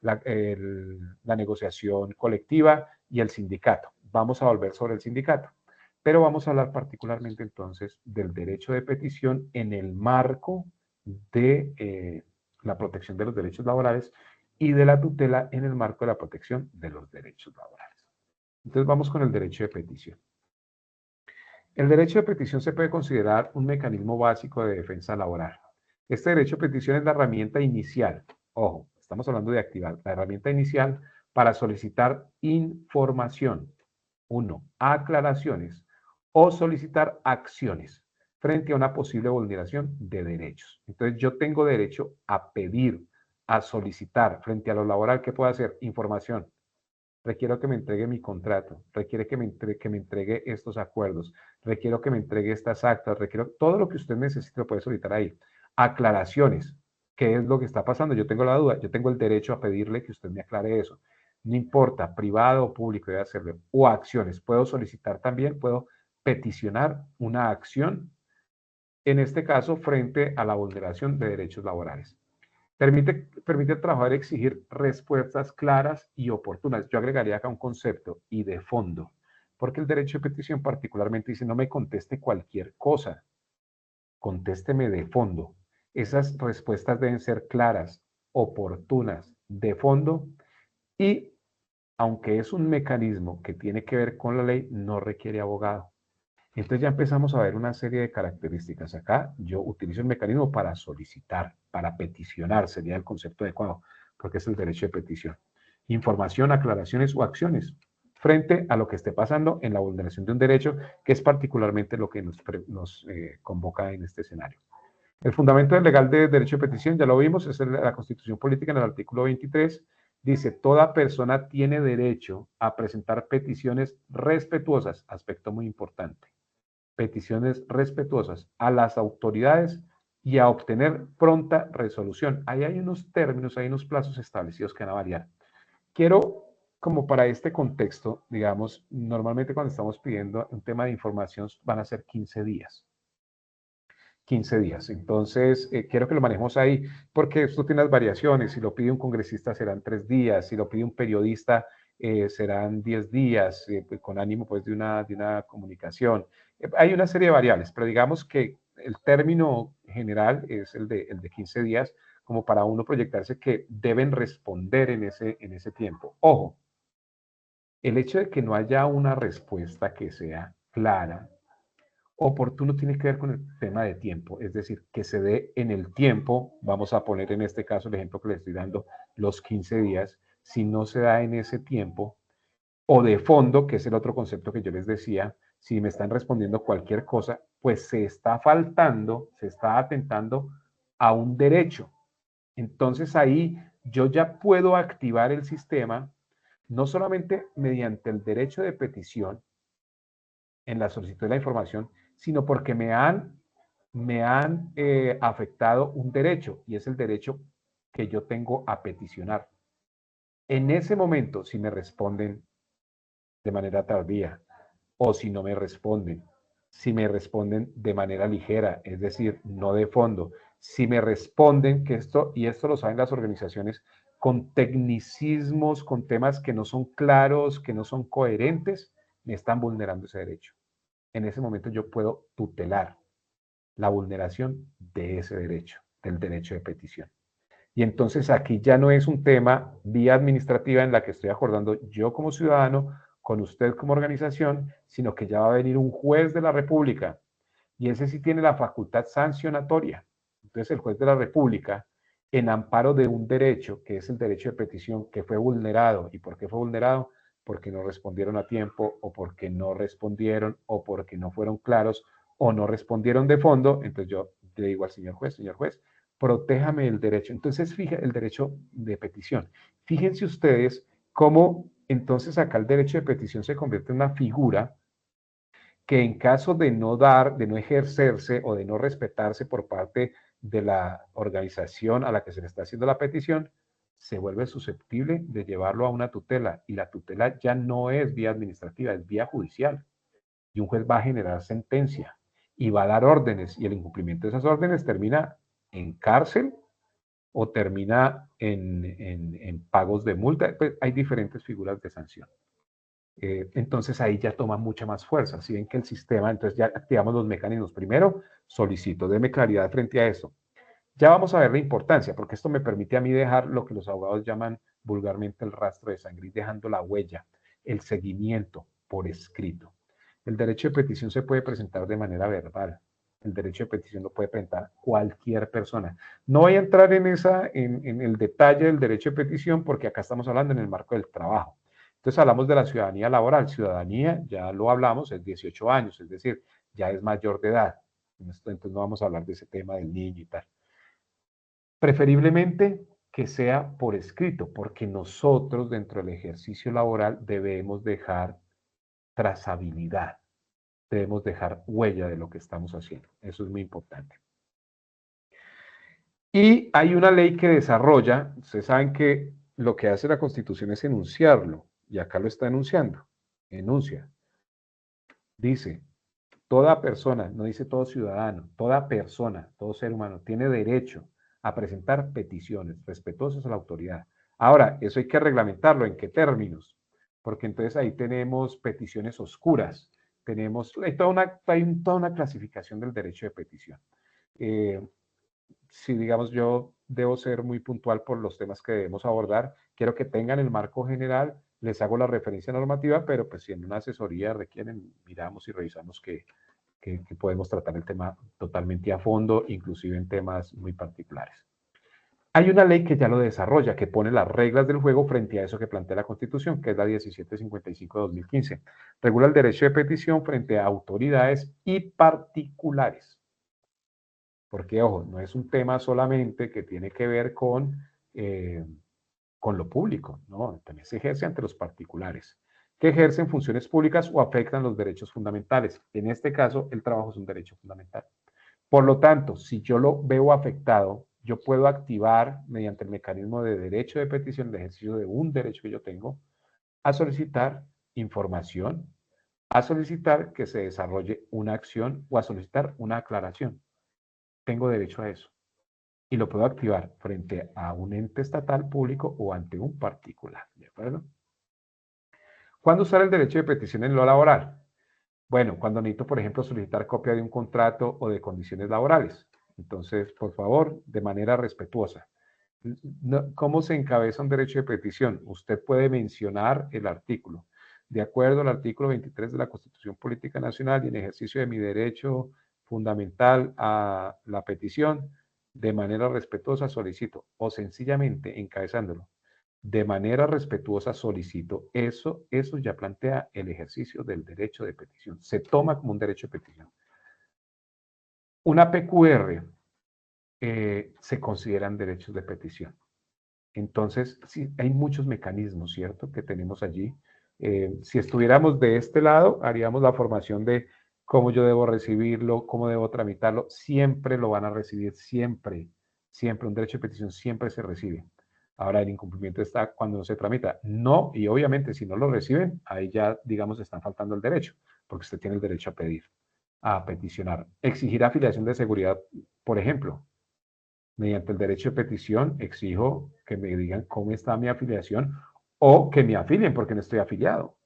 la negociación colectiva y el sindicato. Vamos a volver sobre el sindicato, pero vamos a hablar particularmente entonces del derecho de petición en el marco de la protección de los derechos laborales y de la tutela en el marco de la protección de los derechos laborales. Entonces vamos con el derecho de petición. El derecho de petición se puede considerar un mecanismo básico de defensa laboral. Este derecho de petición es la herramienta inicial, ojo, estamos hablando de activar, la herramienta inicial para solicitar información, 1, aclaraciones o solicitar acciones frente a una posible vulneración de derechos. Entonces yo tengo derecho a pedir, a solicitar frente a lo laboral, ¿qué puedo hacer? Información. Requiero que me entregue mi contrato, requiere que me entregue estos acuerdos, requiero que me entregue estas actas, requiero todo lo que usted necesite lo puede solicitar ahí. Aclaraciones, ¿qué es lo que está pasando? Yo tengo la duda, yo tengo el derecho a pedirle que usted me aclare eso. No importa, privado o público, debe hacerlo. O acciones, puedo solicitar también, puedo peticionar una acción, en este caso, frente a la vulneración de derechos laborales. Permite al trabajador exigir respuestas claras y oportunas. Yo agregaría acá un concepto, y de fondo, porque el derecho de petición particularmente dice, no me conteste cualquier cosa, contésteme de fondo. Esas respuestas deben ser claras, oportunas, de fondo, y aunque es un mecanismo que tiene que ver con la ley, no requiere abogado. Entonces ya empezamos a ver una serie de características. Acá yo utilizo el mecanismo para solicitar, para peticionar, sería el concepto adecuado, porque es el derecho de petición. Información, aclaraciones o acciones frente a lo que esté pasando en la vulneración de un derecho, que es particularmente lo que nos convoca en este escenario. El fundamento legal de derecho de petición, ya lo vimos, es la Constitución Política en el artículo 23, dice, toda persona tiene derecho a presentar peticiones respetuosas, aspecto muy importante, peticiones respetuosas a las autoridades y a obtener pronta resolución. Ahí hay unos términos, hay unos plazos establecidos que van a variar. Quiero, como para este contexto, digamos, normalmente cuando estamos pidiendo un tema de información van a ser 15 días. 15 días. Entonces, quiero que lo manejemos ahí, porque esto tiene las variaciones. Si lo pide un congresista serán 3 días, si lo pide un periodista serán 10 días, con ánimo pues de una comunicación. Hay una serie de variables, pero digamos que el término general es el de 15 días, como para uno proyectarse que deben responder en ese tiempo. Ojo, el hecho de que no haya una respuesta que sea clara, oportuno, tiene que ver con el tema de tiempo, es decir, que se dé en el tiempo, vamos a poner en este caso el ejemplo que le estoy dando, los 15 días, si no se da en ese tiempo, o de fondo, que es el otro concepto que yo les decía, si me están respondiendo cualquier cosa, pues se está faltando, se está atentando a un derecho. Entonces ahí yo ya puedo activar el sistema, no solamente mediante el derecho de petición, en la solicitud de la información, sino porque me han afectado un derecho, y es el derecho que yo tengo a peticionar. En ese momento, si me responden de manera tardía, o si no me responden, si me responden de manera ligera, es decir, no de fondo, si me responden que esto, y esto lo saben las organizaciones, con tecnicismos, con temas que no son claros, que no son coherentes, me están vulnerando ese derecho. En ese momento yo puedo tutelar la vulneración de ese derecho, del derecho de petición. Y entonces aquí ya no es un tema vía administrativa en la que estoy acordando yo como ciudadano con usted como organización, sino que ya va a venir un juez de la República y ese sí tiene la facultad sancionatoria. Entonces el juez de la República, en amparo de un derecho, que es el derecho de petición, que fue vulnerado. ¿Y por qué fue vulnerado? Porque no respondieron a tiempo, o porque no respondieron, o porque no fueron claros, o no respondieron de fondo. Entonces yo le digo al señor juez, protéjame el derecho. Entonces, fíjense, el derecho de petición. Fíjense ustedes cómo entonces acá el derecho de petición se convierte en una figura que en caso de no dar, de no ejercerse o de no respetarse por parte de la organización a la que se le está haciendo la petición, se vuelve susceptible de llevarlo a una tutela, y la tutela ya no es vía administrativa, es vía judicial, y un juez va a generar sentencia. y va a dar órdenes, y el incumplimiento de esas órdenes termina en cárcel o termina en pagos de multa. Pues hay diferentes figuras de sanción. Entonces ahí ya toma mucha más fuerza. Si ven que el sistema, entonces ya activamos los mecanismos. Primero, solicito, déme claridad frente a esto. Ya vamos a ver la importancia, porque esto me permite a mí dejar lo que los abogados llaman vulgarmente el rastro de sangre, y dejando la huella, el seguimiento por escrito. El derecho de petición se puede presentar de manera verbal. El derecho de petición lo puede presentar cualquier persona. No voy a entrar en el detalle del derecho de petición, porque acá estamos hablando en el marco del trabajo. Entonces hablamos de la ciudadanía laboral. Ciudadanía, ya lo hablamos, es 18 años, es decir, ya es mayor de edad. Entonces no vamos a hablar de ese tema del niño y tal. Preferiblemente que sea por escrito, porque nosotros dentro del ejercicio laboral debemos dejar trazabilidad, debemos dejar huella de lo que estamos haciendo. Eso es muy importante. Y hay una ley que desarrolla, ustedes saben que lo que hace la Constitución es enunciarlo, y acá lo está enunciando, enuncia. Dice, toda persona, no dice todo ciudadano, toda persona, todo ser humano tiene derecho a presentar peticiones respetuosas a la autoridad. Ahora, eso hay que reglamentarlo. ¿En qué términos? Porque entonces ahí tenemos peticiones oscuras. Hay toda una clasificación del derecho de petición. Si digamos yo debo ser muy puntual por los temas que debemos abordar, quiero que tengan el marco general, les hago la referencia normativa, pero pues si en una asesoría requieren, miramos y revisamos que podemos tratar el tema totalmente a fondo, inclusive en temas muy particulares. Hay una ley que ya lo desarrolla, que pone las reglas del juego frente a eso que plantea la Constitución, que es la 1755 de 2015. Regula el derecho de petición frente a autoridades y particulares. Porque, ojo, no es un tema solamente que tiene que ver con lo público, ¿no? También se ejerce ante los particulares, que ejercen funciones públicas o afectan los derechos fundamentales. En este caso, el trabajo es un derecho fundamental. Por lo tanto, si yo lo veo afectado, yo puedo activar mediante el mecanismo de derecho de petición, el ejercicio de un derecho que yo tengo, a solicitar información, a solicitar que se desarrolle una acción o a solicitar una aclaración. Tengo derecho a eso y lo puedo activar frente a un ente estatal público o ante un particular. ¿De acuerdo? ¿Cuándo usar el derecho de petición en lo laboral? Bueno, cuando necesito, por ejemplo, solicitar copia de un contrato o de condiciones laborales. Entonces, por favor, de manera respetuosa. ¿Cómo se encabeza un derecho de petición? Usted puede mencionar el artículo. De acuerdo al artículo 23 de la Constitución Política Nacional y en ejercicio de mi derecho fundamental a la petición, de manera respetuosa solicito, o sencillamente encabezándolo, de manera respetuosa solicito. Eso ya plantea el ejercicio del derecho de petición. Se toma como un derecho de petición. Una PQR se consideran derechos de petición. Entonces, sí, hay muchos mecanismos, ¿cierto?, que tenemos allí. Si estuviéramos de este lado, haríamos la formación de cómo yo debo recibirlo, cómo debo tramitarlo. Siempre lo van a recibir, siempre, siempre. Un derecho de petición siempre se recibe. Ahora, el incumplimiento está cuando no se tramita. No, y obviamente si no lo reciben, ahí ya, digamos, están faltando el derecho, porque usted tiene el derecho a pedir, a peticionar. Exigir afiliación de seguridad, por ejemplo. Mediante el derecho de petición exijo que me digan cómo está mi afiliación o que me afilien porque no estoy afiliado.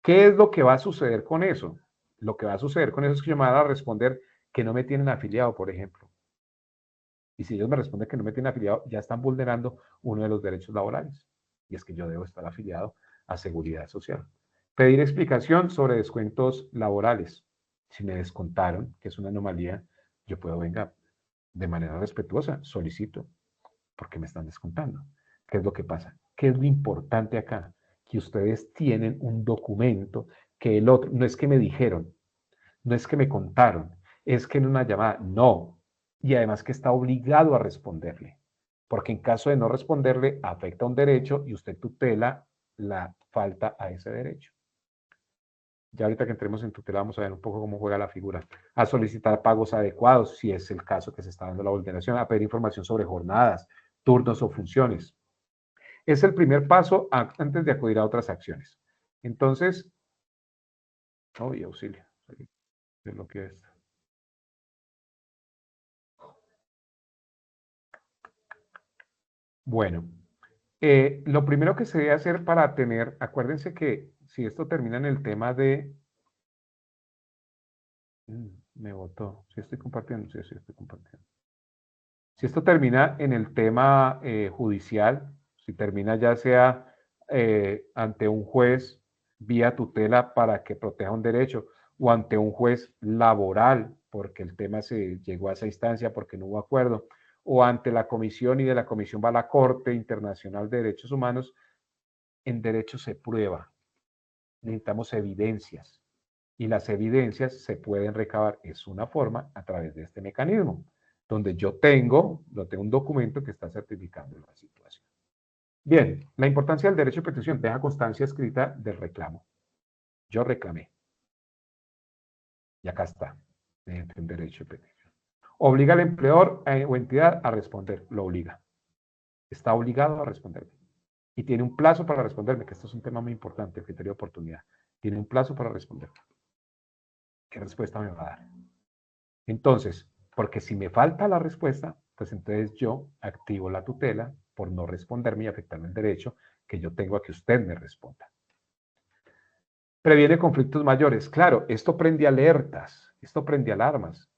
¿Qué es lo que va a suceder con eso? Lo que va a suceder con eso es que me van a responder que no me tienen afiliado, por ejemplo. Y si ellos me responden que no me tienen afiliado, ya están vulnerando uno de los derechos laborales. Y es que yo debo estar afiliado a Seguridad Social. Pedir explicación sobre descuentos laborales. Si me descontaron, que es una anomalía, yo puedo, venga, de manera respetuosa, solicito, porque me están descontando. ¿Qué es lo que pasa? ¿Qué es lo importante acá? Que ustedes tienen un documento que el otro, no es que me dijeron, no es que me contaron, es que en una llamada, no. Y además que está obligado a responderle, porque en caso de no responderle, afecta un derecho y usted tutela la falta a ese derecho. Ya ahorita que entremos en tutela vamos a ver un poco cómo juega la figura. A solicitar pagos adecuados, si es el caso que se está dando la vulneración. A pedir información sobre jornadas, turnos o funciones. Es el primer paso antes de acudir a otras acciones. Entonces, auxilio. De lo que es. Bueno, lo primero que se debe hacer para tener, acuérdense que si esto termina en el tema de... me botó. ¿Sí estoy compartiendo? Sí, sí estoy compartiendo. Si esto termina en el tema judicial, si termina ya sea ante un juez vía tutela para que proteja un derecho o ante un juez laboral porque el tema se llegó a esa instancia porque no hubo acuerdo, o ante la comisión y de la comisión va a la Corte Internacional de Derechos Humanos, en derecho se prueba. Necesitamos evidencias y las evidencias se pueden recabar. Es una forma a través de este mecanismo, donde yo tengo un documento que está certificando la situación. Bien, la importancia del derecho de petición. Deja constancia escrita del reclamo. Yo reclamé. Y acá está, el derecho de petición. Obliga al empleador o entidad a responder. Lo obliga. Está obligado a responderme. Y tiene un plazo para responderme, que esto es un tema muy importante, el criterio de oportunidad. Tiene un plazo para responderme. ¿Qué respuesta me va a dar? Entonces, porque si me falta la respuesta, pues entonces yo activo la tutela por no responderme y afectarme el derecho que yo tengo a que usted me responda. Previene conflictos mayores. Claro, esto prende alertas, esto prende alarmas.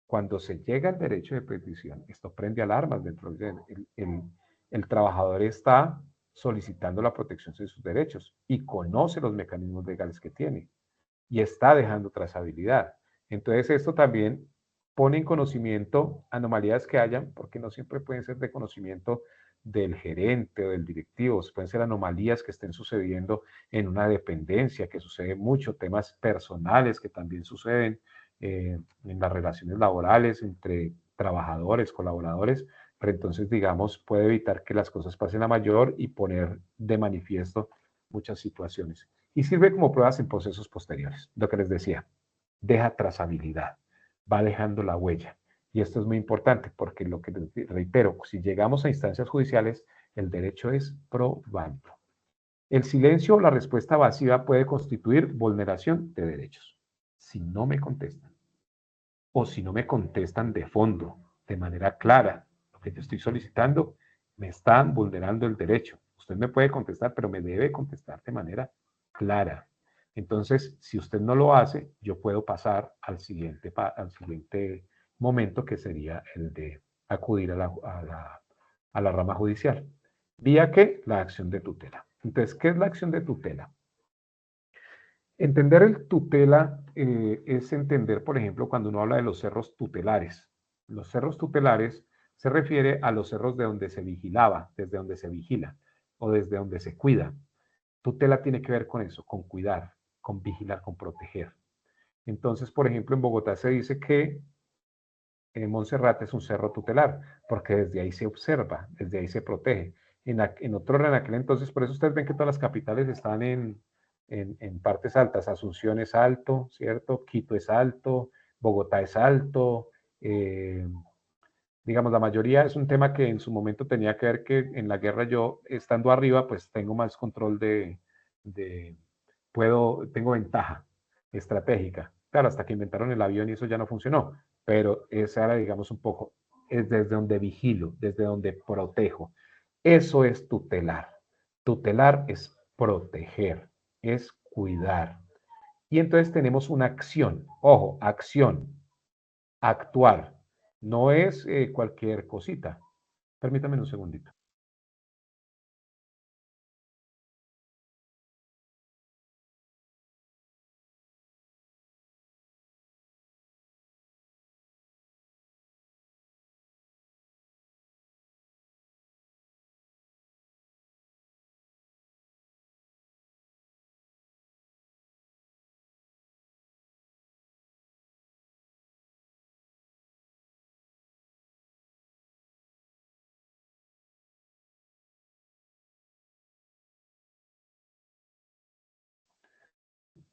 Cuando se llega al derecho de petición, esto prende alarmas dentro del el trabajador está solicitando la protección de sus derechos y conoce los mecanismos legales que tiene y está dejando trazabilidad. Entonces esto también pone en conocimiento anomalías que hayan, porque no siempre pueden ser de conocimiento del gerente o del directivo, pueden ser anomalías que estén sucediendo en una dependencia, que sucede mucho, temas personales que también suceden en las relaciones laborales entre trabajadores, colaboradores, pero entonces, digamos, puede evitar que las cosas pasen a mayor y poner de manifiesto muchas situaciones. Y sirve como pruebas en procesos posteriores. Lo que les decía, deja trazabilidad, va dejando la huella. Y esto es muy importante porque lo que reitero, si llegamos a instancias judiciales, el derecho es probando. El silencio o la respuesta evasiva puede constituir vulneración de derechos. Si no me contestan o si no me contestan de fondo, de manera clara, lo que yo estoy solicitando, me están vulnerando el derecho. Usted me puede contestar, pero me debe contestar de manera clara. Entonces, si usted no lo hace, yo puedo pasar al siguiente momento, que sería el de acudir a la rama judicial. ¿Vía qué? La acción de tutela. Entonces, ¿qué es la acción de tutela? Entender el tutela es entender, por ejemplo, cuando uno habla de los cerros tutelares. Los cerros tutelares se refiere a los cerros de donde se vigilaba, desde donde se vigila o desde donde se cuida. Tutela tiene que ver con eso, con cuidar, con vigilar, con proteger. Entonces, por ejemplo, en Bogotá se dice que Monserrate es un cerro tutelar, porque desde ahí se observa, desde ahí se protege. En otro en aquel entonces, por eso ustedes ven que todas las capitales están en partes altas. Asunción es alto, ¿cierto? Quito es alto, Bogotá es alto. Digamos, la mayoría es un tema que en su momento tenía que ver que en la guerra yo, estando arriba, pues tengo más control de tengo ventaja estratégica. Claro, hasta que inventaron el avión y eso ya no funcionó, pero esa era, digamos, un poco, es desde donde vigilo, desde donde protejo. Eso es tutelar. Tutelar es proteger, es cuidar. Y entonces tenemos una acción, ojo, acción, actuar. No es cualquier cosita. Permítame un segundito.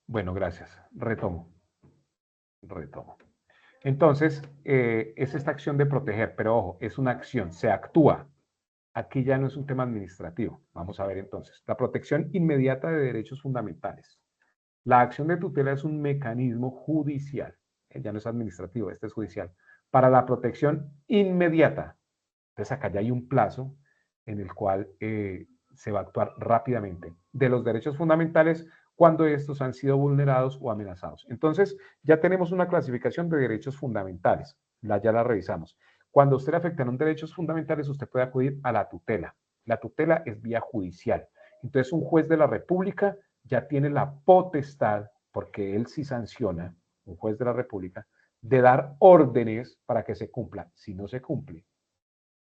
Bueno, gracias. Retomo. Entonces, es esta acción de proteger, pero ojo, es una acción, se actúa. Aquí ya no es un tema administrativo. Vamos a ver entonces. La protección inmediata de derechos fundamentales. La acción de tutela es un mecanismo judicial. Ya no es administrativo, este es judicial. Para la protección inmediata. Entonces acá ya hay un plazo en el cual se va a actuar rápidamente de los derechos fundamentales cuando estos han sido vulnerados o amenazados. Entonces, ya tenemos una clasificación de derechos fundamentales, ya la revisamos. Cuando a usted le afectan derechos fundamentales, usted puede acudir a la tutela. La tutela es vía judicial. Entonces, un juez de la República ya tiene la potestad, porque él sí sanciona, un juez de la República, de dar órdenes para que se cumpla. Si no se cumple,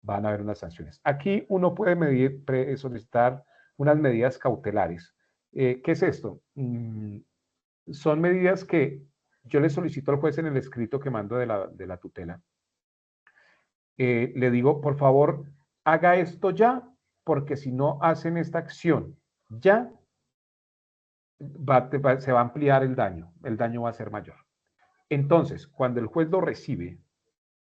van a haber unas sanciones. Aquí uno puede solicitar unas medidas cautelares. ¿Qué es esto? Son medidas que yo le solicito al juez en el escrito que mando de la tutela. Le digo, por favor, haga esto ya, porque si no hacen esta acción ya, se va a ampliar el daño va a ser mayor. Entonces, cuando el juez lo recibe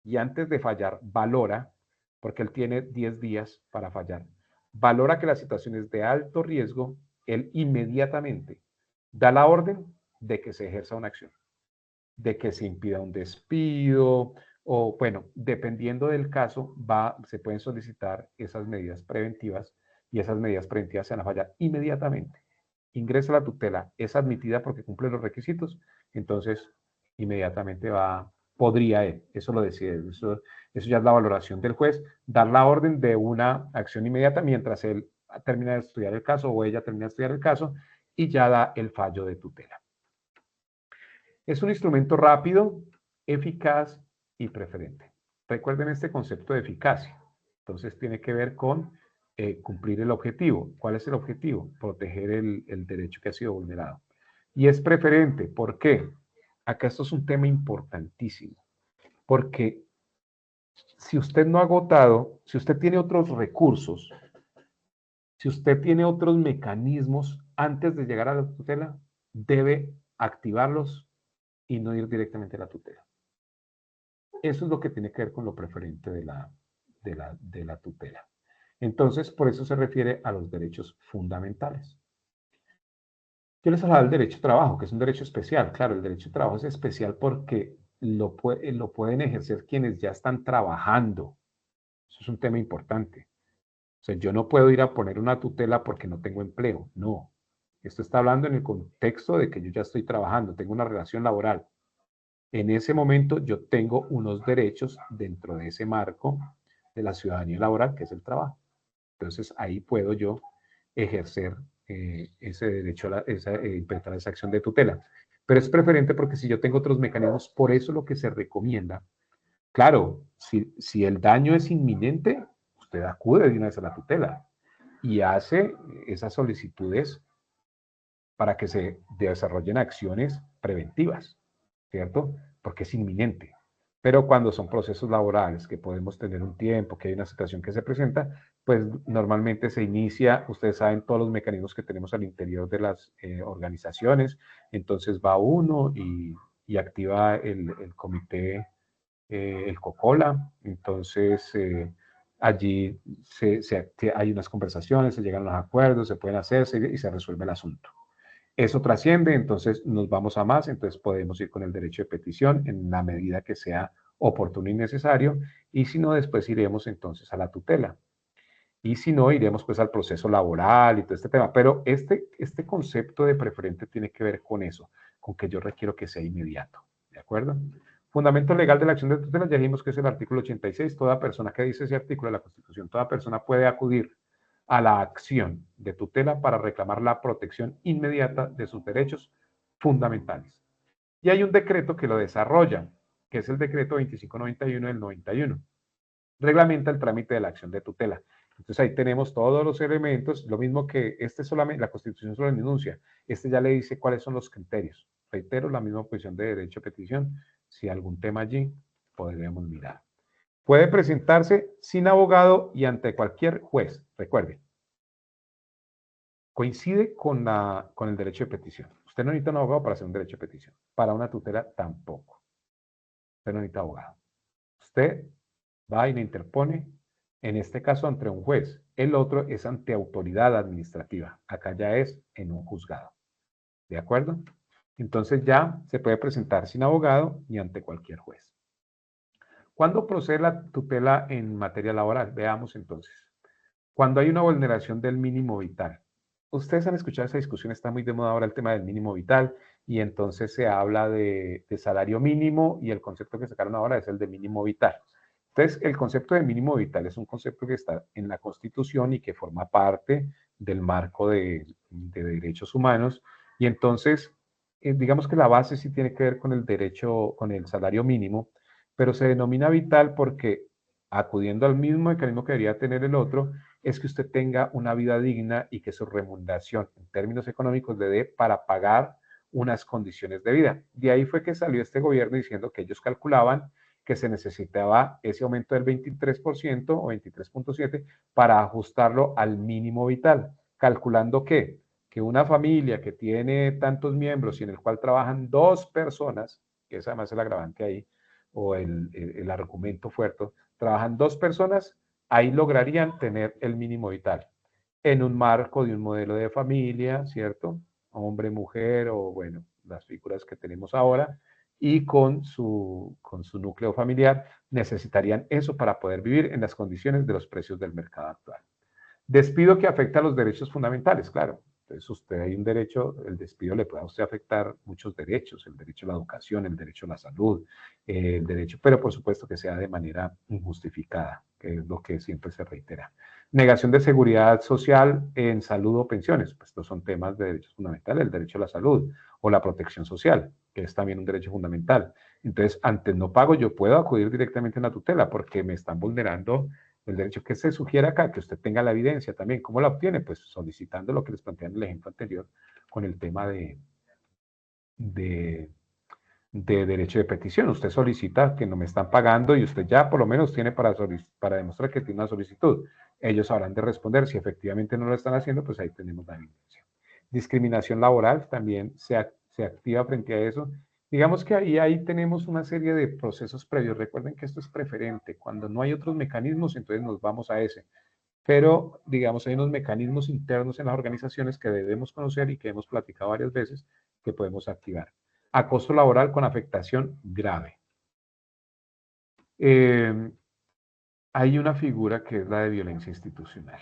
y antes de fallar valora, porque él tiene 10 días para fallar, valora que la situación es de alto riesgo, él inmediatamente da la orden de que se ejerza una acción, de que se impida un despido, o bueno, dependiendo del caso, se pueden solicitar esas medidas preventivas y esas medidas preventivas se van a fallar inmediatamente. Ingresa la tutela, es admitida porque cumple los requisitos, entonces inmediatamente podría él, eso lo decide, eso ya es la valoración del juez, dar la orden de una acción inmediata mientras él termina de estudiar el caso o ella termina de estudiar el caso y ya da el fallo de tutela. Es un instrumento rápido, eficaz y preferente. Recuerden este concepto de eficacia. Entonces tiene que ver con cumplir el objetivo. ¿Cuál es el objetivo? Proteger el derecho que ha sido vulnerado. Y es preferente. ¿Por qué? Acá esto es un tema importantísimo. Porque si usted no ha agotado, si usted tiene otros recursos, si usted tiene otros mecanismos antes de llegar a la tutela, debe activarlos y no ir directamente a la tutela. Eso es lo que tiene que ver con lo preferente de la tutela. Entonces, por eso se refiere a los derechos fundamentales. Yo les hablaba del derecho a trabajo, que es un derecho especial. Claro, el derecho a trabajo es especial porque lo pueden ejercer quienes ya están trabajando. Eso es un tema importante. O sea, yo no puedo ir a poner una tutela porque no tengo empleo. No. Esto está hablando en el contexto de que yo ya estoy trabajando, tengo una relación laboral. En ese momento yo tengo unos derechos dentro de ese marco de la ciudadanía laboral, que es el trabajo. Entonces ahí puedo yo ejercer ese derecho, implementar esa acción de tutela. Pero es preferente porque si yo tengo otros mecanismos, por eso lo que se recomienda, claro, si el daño es inminente, usted acude de una vez a la tutela y hace esas solicitudes para que se desarrollen acciones preventivas, ¿cierto? Porque es inminente. Pero cuando son procesos laborales, que podemos tener un tiempo, que hay una situación que se presenta, pues normalmente se inicia, ustedes saben todos los mecanismos que tenemos al interior de las organizaciones, entonces va uno y activa el comité, el COCOLA, entonces allí hay unas conversaciones, se llegan a los acuerdos, se pueden hacerse y se resuelve el asunto. Eso trasciende, entonces nos vamos a más, entonces podemos ir con el derecho de petición en la medida que sea oportuno y necesario, y si no, después iremos entonces a la tutela. Y si no, iremos pues al proceso laboral y todo este tema. Pero este concepto de preferente tiene que ver con eso, con que yo requiero que sea inmediato, ¿de acuerdo? Fundamento legal de la acción de tutela, ya dijimos que es el artículo 86, toda persona que dice ese artículo de la Constitución, toda persona puede acudir a la acción de tutela para reclamar la protección inmediata de sus derechos fundamentales. Y hay un decreto que lo desarrolla, que es el decreto 2591 del 91. Reglamenta el trámite de la acción de tutela. Entonces ahí tenemos todos los elementos, lo mismo que solamente, la Constitución solo enuncia, ya le dice cuáles son los criterios. Reitero, la misma posición de derecho a petición, si algún tema allí, podremos mirar. Puede presentarse sin abogado y ante cualquier juez, recuerde. Coincide con el derecho de petición. Usted no necesita un abogado para hacer un derecho de petición. Para una tutela tampoco. Usted no necesita abogado. Usted va y le interpone, en este caso ante un juez. El otro es ante autoridad administrativa. Acá ya es en un juzgado. ¿De acuerdo? Entonces ya se puede presentar sin abogado y ante cualquier juez. ¿Cuándo procede la tutela en materia laboral? Veamos entonces. Cuando hay una vulneración del mínimo vital. Ustedes han escuchado esa discusión, está muy de moda ahora el tema del mínimo vital, y entonces se habla de salario mínimo, y el concepto que sacaron ahora es el de mínimo vital. Entonces, el concepto de mínimo vital es un concepto que está en la Constitución y que forma parte del marco de derechos humanos, y entonces, digamos que la base sí tiene que ver con el derecho, con el salario mínimo, pero se denomina vital porque, acudiendo al mismo mecanismo que debería tener el otro, es que usted tenga una vida digna y que su remuneración en términos económicos le dé para pagar unas condiciones de vida. De ahí fue que salió este gobierno diciendo que ellos calculaban que se necesitaba ese aumento del 23% o 23.7% para ajustarlo al mínimo vital, calculando que una familia que tiene tantos miembros y en el cual trabajan 2 personas, que es además el agravante ahí, o el argumento fuerte, trabajan 2 personas, ahí lograrían tener el mínimo vital en un marco de un modelo de familia, ¿cierto? Hombre, mujer o, bueno, las figuras que tenemos ahora, y con su núcleo familiar necesitarían eso para poder vivir en las condiciones de los precios del mercado actual. Despido que afecta a los derechos fundamentales, claro. Entonces, usted hay un derecho, el despido le puede a usted afectar muchos derechos, el derecho a la educación, el derecho a la salud, el derecho, pero por supuesto que sea de manera injustificada, que es lo que siempre se reitera. Negación de seguridad social en salud o pensiones, pues estos son temas de derechos fundamentales, el derecho a la salud o la protección social, que es también un derecho fundamental. Entonces, ante el no pago, yo puedo acudir directamente a una tutela porque me están vulnerando el derecho. Que se sugiere acá, que usted tenga la evidencia también. ¿Cómo la obtiene? Pues solicitando lo que les planteé en el ejemplo anterior con el tema de, de derecho de petición. Usted solicita que no me están pagando y usted ya por lo menos tiene para demostrar que tiene una solicitud. Ellos habrán de responder. Si efectivamente no lo están haciendo, pues ahí tenemos la evidencia. Discriminación laboral también se activa frente a eso. Digamos que ahí tenemos una serie de procesos previos. Recuerden que esto es preferente. Cuando no hay otros mecanismos, entonces nos vamos a ese. Pero, digamos, hay unos mecanismos internos en las organizaciones que debemos conocer y que hemos platicado varias veces que podemos activar. Acoso laboral con afectación grave. Hay una figura que es la de violencia institucional.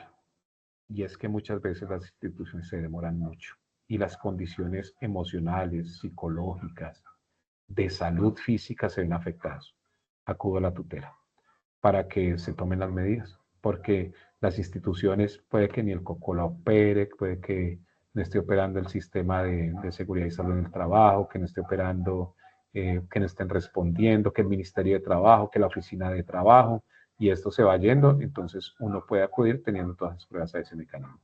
Y es que muchas veces las instituciones se demoran mucho y las condiciones emocionales, psicológicas, de salud física se ven afectadas. Acudo a la tutela para que se tomen las medidas, porque las instituciones puede que ni el COCO la opere, puede que no esté operando el sistema de seguridad y salud en el trabajo, que no esté operando, que no estén respondiendo, que el Ministerio de Trabajo, que la Oficina de Trabajo, y esto se va yendo, entonces uno puede acudir teniendo todas las pruebas a ese mecanismo.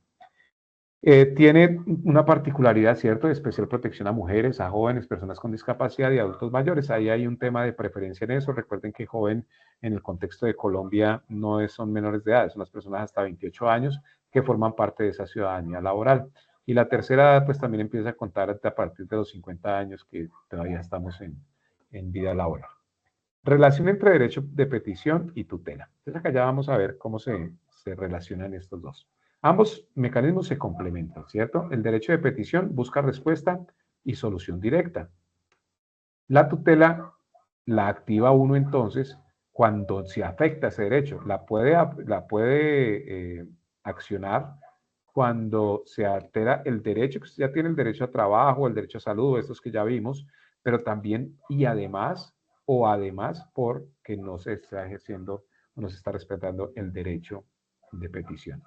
Tiene una particularidad, ¿cierto?, de especial protección a mujeres, a jóvenes, personas con discapacidad y adultos mayores. Ahí hay un tema de preferencia en eso. Recuerden que joven en el contexto de Colombia no son menores de edad, son las personas hasta 28 años que forman parte de esa ciudadanía laboral. Y la tercera edad, pues también empieza a contar a partir de los 50 años que todavía estamos en vida laboral. Relación entre derecho de petición y tutela. Entonces acá ya vamos a ver cómo se relacionan estos dos. Ambos mecanismos se complementan, ¿cierto? El derecho de petición busca respuesta y solución directa. La tutela la activa uno entonces cuando se afecta ese derecho. La puede accionar cuando se altera el derecho, que usted ya tiene el derecho a trabajo, el derecho a salud, estos que ya vimos, pero también y además porque no se está ejerciendo, no se está respetando el derecho de petición.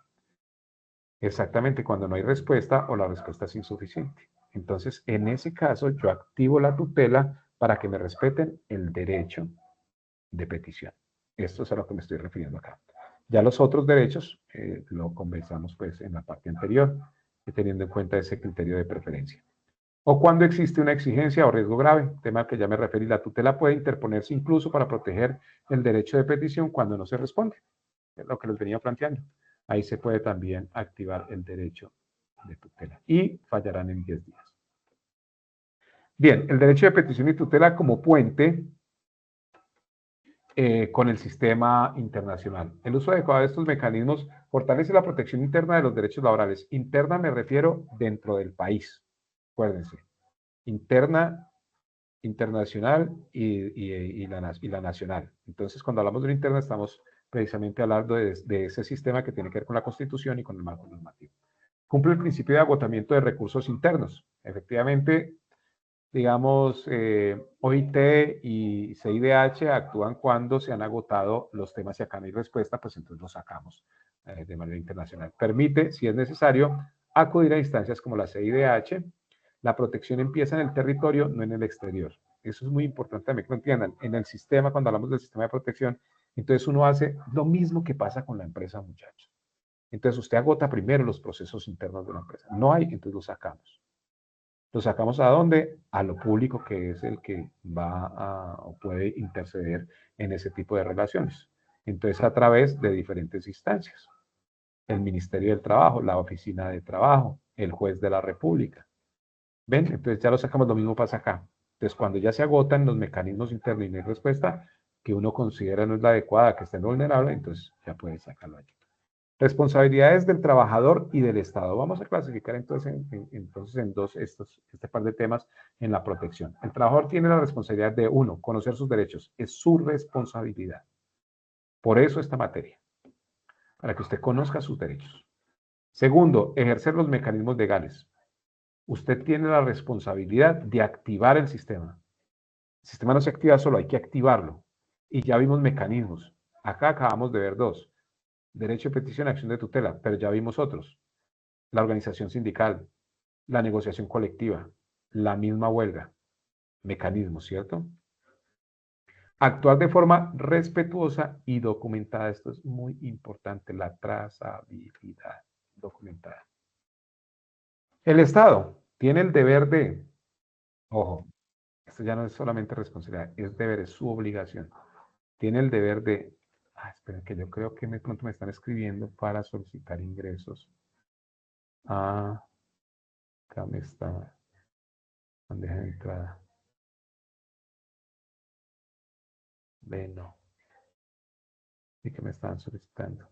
Exactamente, cuando no hay respuesta o la respuesta es insuficiente. Entonces, en ese caso, yo activo la tutela para que me respeten el derecho de petición. Esto es a lo que me estoy refiriendo acá. Ya los otros derechos lo conversamos pues en la parte anterior, teniendo en cuenta ese criterio de preferencia. O cuando existe una exigencia o riesgo grave, tema al que ya me referí, la tutela puede interponerse incluso para proteger el derecho de petición cuando no se responde. Es lo que les venía planteando. Ahí se puede también activar el derecho de tutela y fallarán en 10 días. Bien, el derecho de petición y tutela como puente con el sistema internacional. El uso adecuado de estos mecanismos fortalece la protección interna de los derechos laborales. Interna me refiero dentro del país. Acuérdense. Interna, internacional y la nacional. Entonces, cuando hablamos de una interna, estamos precisamente hablando de ese sistema que tiene que ver con la Constitución y con el marco normativo. Cumple el principio de agotamiento de recursos internos. Efectivamente, digamos, OIT y CIDH actúan cuando se han agotado los temas y acá no hay respuesta, pues entonces los sacamos de manera internacional. Permite, si es necesario, acudir a instancias como la CIDH. La protección empieza en el territorio, no en el exterior. Eso es muy importante también que lo entiendan. En el sistema, cuando hablamos del sistema de protección, entonces uno hace lo mismo que pasa con la empresa, muchachos. Entonces usted agota primero los procesos internos de la empresa. No hay, entonces lo sacamos. ¿Lo sacamos a dónde? A lo público, que es el que va a, o puede interceder en ese tipo de relaciones. Entonces, a través de diferentes instancias. El Ministerio del Trabajo, la Oficina de Trabajo, el Juez de la República. ¿Ven? Entonces ya lo sacamos, lo mismo pasa acá. Entonces, cuando ya se agotan los mecanismos internos y no hay respuesta que uno considera no es la adecuada, que esté vulnerable, entonces ya puede sacarlo allí. Responsabilidades del trabajador y del Estado. Vamos a clasificar entonces en dos este par de temas en la protección. El trabajador tiene la responsabilidad de, uno, conocer sus derechos. Es su responsabilidad. Por eso esta materia, para que usted conozca sus derechos. Segundo, ejercer los mecanismos legales. Usted tiene la responsabilidad de activar el sistema. El sistema no se activa solo, hay que activarlo. Y ya vimos mecanismos. Acá acabamos de ver dos. Derecho de petición, acción de tutela, pero ya vimos otros. La organización sindical, la negociación colectiva, la misma huelga, mecanismos, ¿cierto? Actuar de forma respetuosa y documentada. Esto es muy importante, la trazabilidad documentada. El Estado tiene el deber de, ojo, esto ya no es solamente responsabilidad, es deber, es su obligación. Tiene el deber de, esperen que yo creo que pronto me están escribiendo para solicitar ingresos. Acá me está, bandeja de entrada. No. Y que me estaban solicitando.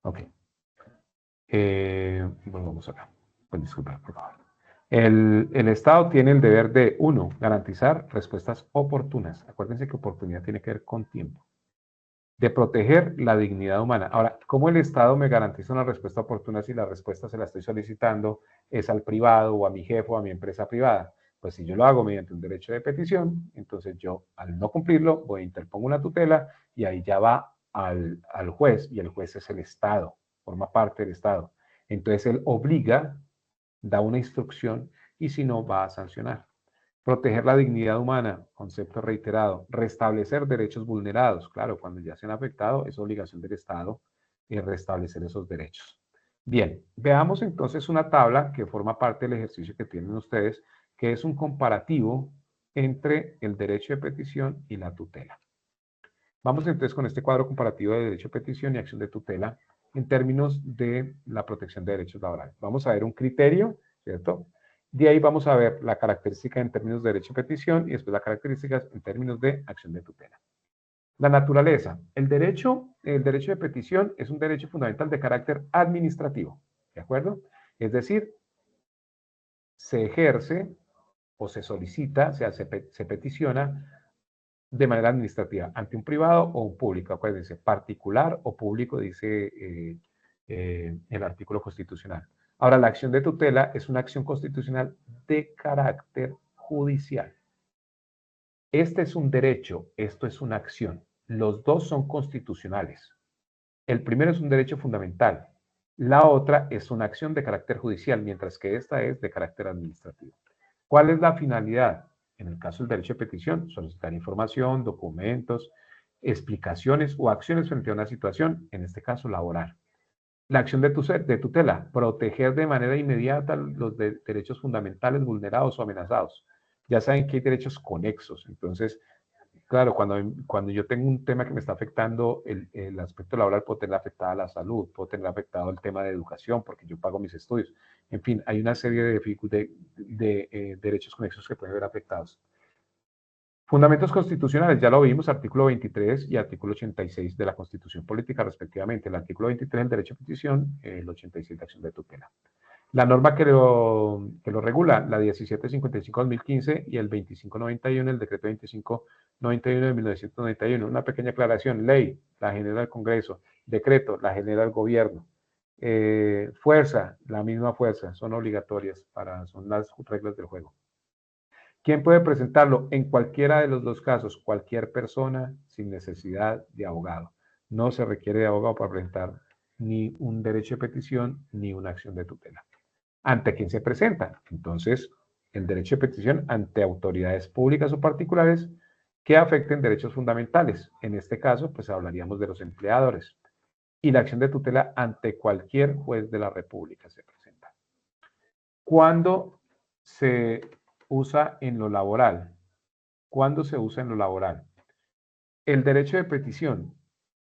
Ok. Volvamos acá. Pues disculpa, por favor. El Estado tiene el deber de, uno, garantizar respuestas oportunas. Acuérdense que oportunidad tiene que ver con tiempo. De proteger la dignidad humana. Ahora, ¿cómo el Estado me garantiza una respuesta oportuna si la respuesta se la estoy solicitando es al privado o a mi jefe o a mi empresa privada? Pues si yo lo hago mediante un derecho de petición, entonces yo al no cumplirlo voy a interpongo una tutela y ahí ya va al juez y el juez es el Estado, forma parte del Estado. Entonces él obliga, da una instrucción y si no va a sancionar. Proteger la dignidad humana, concepto reiterado. Restablecer derechos vulnerados. Claro, cuando ya se han afectado, es obligación del Estado restablecer esos derechos. Bien, veamos entonces una tabla que forma parte del ejercicio que tienen ustedes, que es un comparativo entre el derecho de petición y la tutela. Vamos entonces con este cuadro comparativo de derecho de petición y acción de tutela en términos de la protección de derechos laborales. Vamos a ver un criterio, ¿cierto? De ahí vamos a ver la característica en términos de derecho de petición y después las características en términos de acción de tutela. La naturaleza. El derecho de petición es un derecho fundamental de carácter administrativo, ¿de acuerdo? Es decir, se ejerce o se solicita, se peticiona de manera administrativa ante un privado o un público. Acuérdense, particular o público, dice el artículo constitucional. Ahora, la acción de tutela es una acción constitucional de carácter judicial. Este es un derecho, esto es una acción. Los dos son constitucionales. El primero es un derecho fundamental. La otra es una acción de carácter judicial, mientras que esta es de carácter administrativo. ¿Cuál es la finalidad? En el caso del derecho de petición, solicitar información, documentos, explicaciones o acciones frente a una situación, en este caso laboral. La acción de tutela, proteger de manera inmediata los derechos fundamentales vulnerados o amenazados. Ya saben que hay derechos conexos, entonces, claro, cuando yo tengo un tema que me está afectando el aspecto laboral, puedo tener afectada la salud, puedo tener afectado el tema de educación, porque yo pago mis estudios. En fin, hay una serie de derechos conexos que pueden ver afectados. Fundamentos constitucionales, ya lo vimos, artículo 23 y artículo 86 de la Constitución Política, respectivamente. El artículo 23, el derecho a petición, el 86, de acción de tutela. La norma que lo regula, la 1755-2015 y el 2591, el decreto 2591 de 1991. Una pequeña aclaración, ley, la genera el Congreso, decreto, la genera el gobierno. Fuerza, la misma fuerza, son obligatorias, son las reglas del juego. ¿Quién puede presentarlo? En cualquiera de los dos casos, cualquier persona sin necesidad de abogado. No se requiere de abogado para presentar ni un derecho de petición ni una acción de tutela. ¿Ante quién se presenta? Entonces, el derecho de petición ante autoridades públicas o particulares que afecten derechos fundamentales. En este caso, pues hablaríamos de los empleadores. Y la acción de tutela ante cualquier juez de la República se presenta. ¿Cuándo se usa en lo laboral? ¿Cuándo se usa en lo laboral? El derecho de petición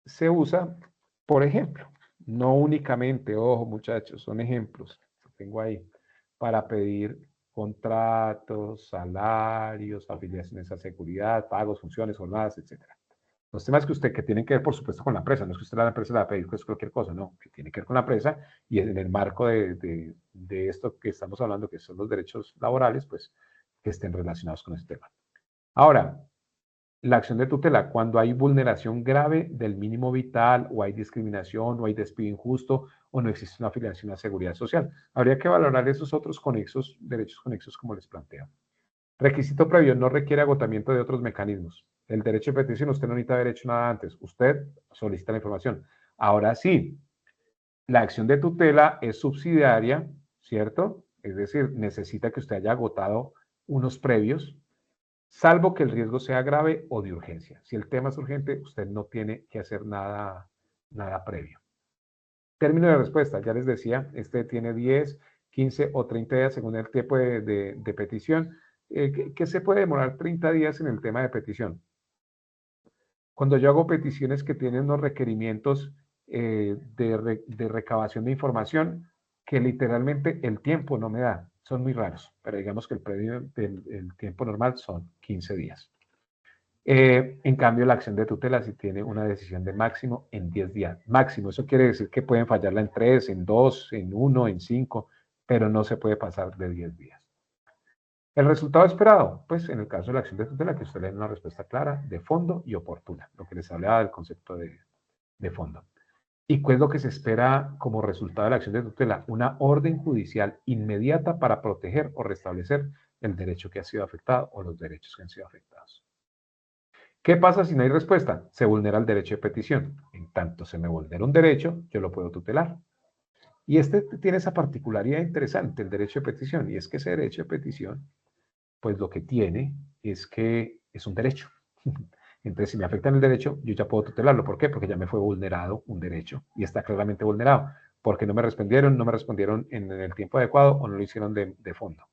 se usa, por ejemplo, no únicamente, ojo muchachos, son ejemplos que tengo ahí, para pedir contratos, salarios, afiliaciones a seguridad, pagos, funciones, jornadas, etc. Los temas que tienen que ver, por supuesto, con la empresa, no es que usted a la empresa le va a pedir pues, cualquier cosa, no, que tiene que ver con la empresa y en el marco de esto que estamos hablando, que son los derechos laborales, pues que estén relacionados con este tema. Ahora, la acción de tutela, cuando hay vulneración grave del mínimo vital o hay discriminación o hay despido injusto o no existe una afiliación a seguridad social. Habría que valorar esos otros conexos, derechos conexos como les planteo. Requisito previo, no requiere agotamiento de otros mecanismos. El derecho de petición, usted no necesita haber hecho nada antes. Usted solicita la información. Ahora sí, la acción de tutela es subsidiaria, ¿cierto? Es decir, necesita que usted haya agotado unos previos, salvo que el riesgo sea grave o de urgencia. Si el tema es urgente, usted no tiene que hacer nada previo. Término de respuesta, ya les decía, este tiene 10, 15 o 30 días según el tiempo de petición. ¿Qué se puede demorar 30 días en el tema de petición? Cuando yo hago peticiones que tienen unos requerimientos de recabación de información, que literalmente el tiempo no me da, son muy raros, pero digamos que el tiempo normal son 15 días. En cambio, la acción de tutela sí tiene una decisión de máximo en 10 días. Máximo, eso quiere decir que pueden fallarla en 3, en 2, en 1, en 5, pero no se puede pasar de 10 días. El resultado esperado, pues en el caso de la acción de tutela, que usted le dé una respuesta clara, de fondo y oportuna, lo que les hablaba del concepto de fondo. ¿Y cuál es lo que se espera como resultado de la acción de tutela? Una orden judicial inmediata para proteger o restablecer el derecho que ha sido afectado o los derechos que han sido afectados. ¿Qué pasa si no hay respuesta? Se vulnera el derecho de petición. En tanto se me vulnera un derecho, yo lo puedo tutelar. Y este tiene esa particularidad interesante, el derecho de petición, y es que ese derecho de petición, pues lo que tiene es que es un derecho. Entonces, si me afectan el derecho, yo ya puedo tutelarlo. ¿Por qué? Porque ya me fue vulnerado un derecho y está claramente vulnerado. Porque no me respondieron en el tiempo adecuado o no lo hicieron de fondo.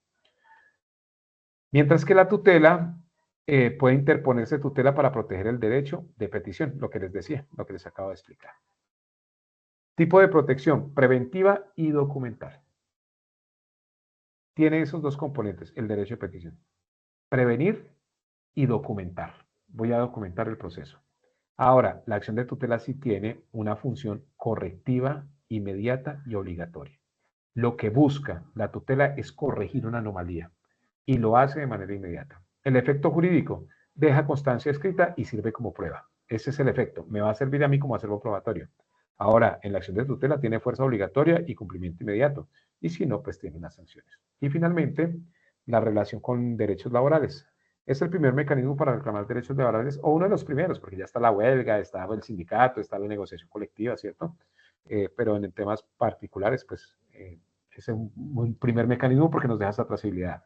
Mientras que la tutela puede interponerse tutela para proteger el derecho de petición, lo que les decía, lo que les acabo de explicar. Tipo de protección, preventiva y documental. Tiene esos dos componentes, el derecho de petición. Prevenir y documentar. Voy a documentar el proceso. Ahora, la acción de tutela sí tiene una función correctiva, inmediata y obligatoria. Lo que busca la tutela es corregir una anomalía y lo hace de manera inmediata. El efecto jurídico deja constancia escrita y sirve como prueba. Ese es el efecto. Me va a servir a mí como acervo probatorio. Ahora, en la acción de tutela tiene fuerza obligatoria y cumplimiento inmediato. Y si no, pues tiene unas sanciones. Y finalmente, la relación con derechos laborales. Es el primer mecanismo para reclamar derechos laborales, o uno de los primeros, porque ya está la huelga, está el sindicato, está la negociación colectiva, ¿cierto? Pero en temas particulares, pues es un primer mecanismo porque nos deja esa trazabilidad.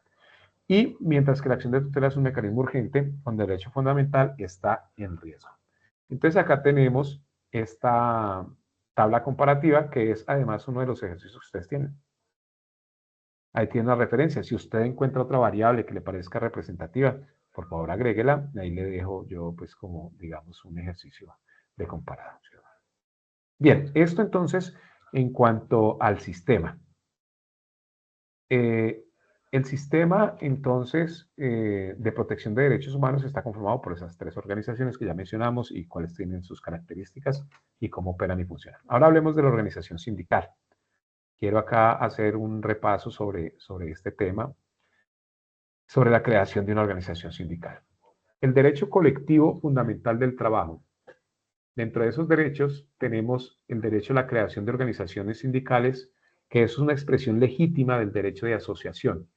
Y mientras que la acción de tutela es un mecanismo urgente, donde el derecho fundamental está en riesgo. Entonces acá tenemos esta tabla comparativa, que es además uno de los ejercicios que ustedes tienen. Ahí tiene una referencia. Si usted encuentra otra variable que le parezca representativa, por favor agréguela. Ahí le dejo yo, pues, como, digamos, un ejercicio de comparación. Bien, esto entonces en cuanto al sistema. El sistema, entonces, de protección de derechos humanos está conformado por esas tres organizaciones que ya mencionamos y cuáles tienen sus características y cómo operan y funcionan. Ahora hablemos de la organización sindical. quiero acá hacer un repaso sobre este tema, sobre la creación de una organización sindical. El derecho colectivo fundamental del trabajo. Dentro de esos derechos tenemos el derecho a la creación de organizaciones sindicales, que es una expresión legítima del derecho de asociación.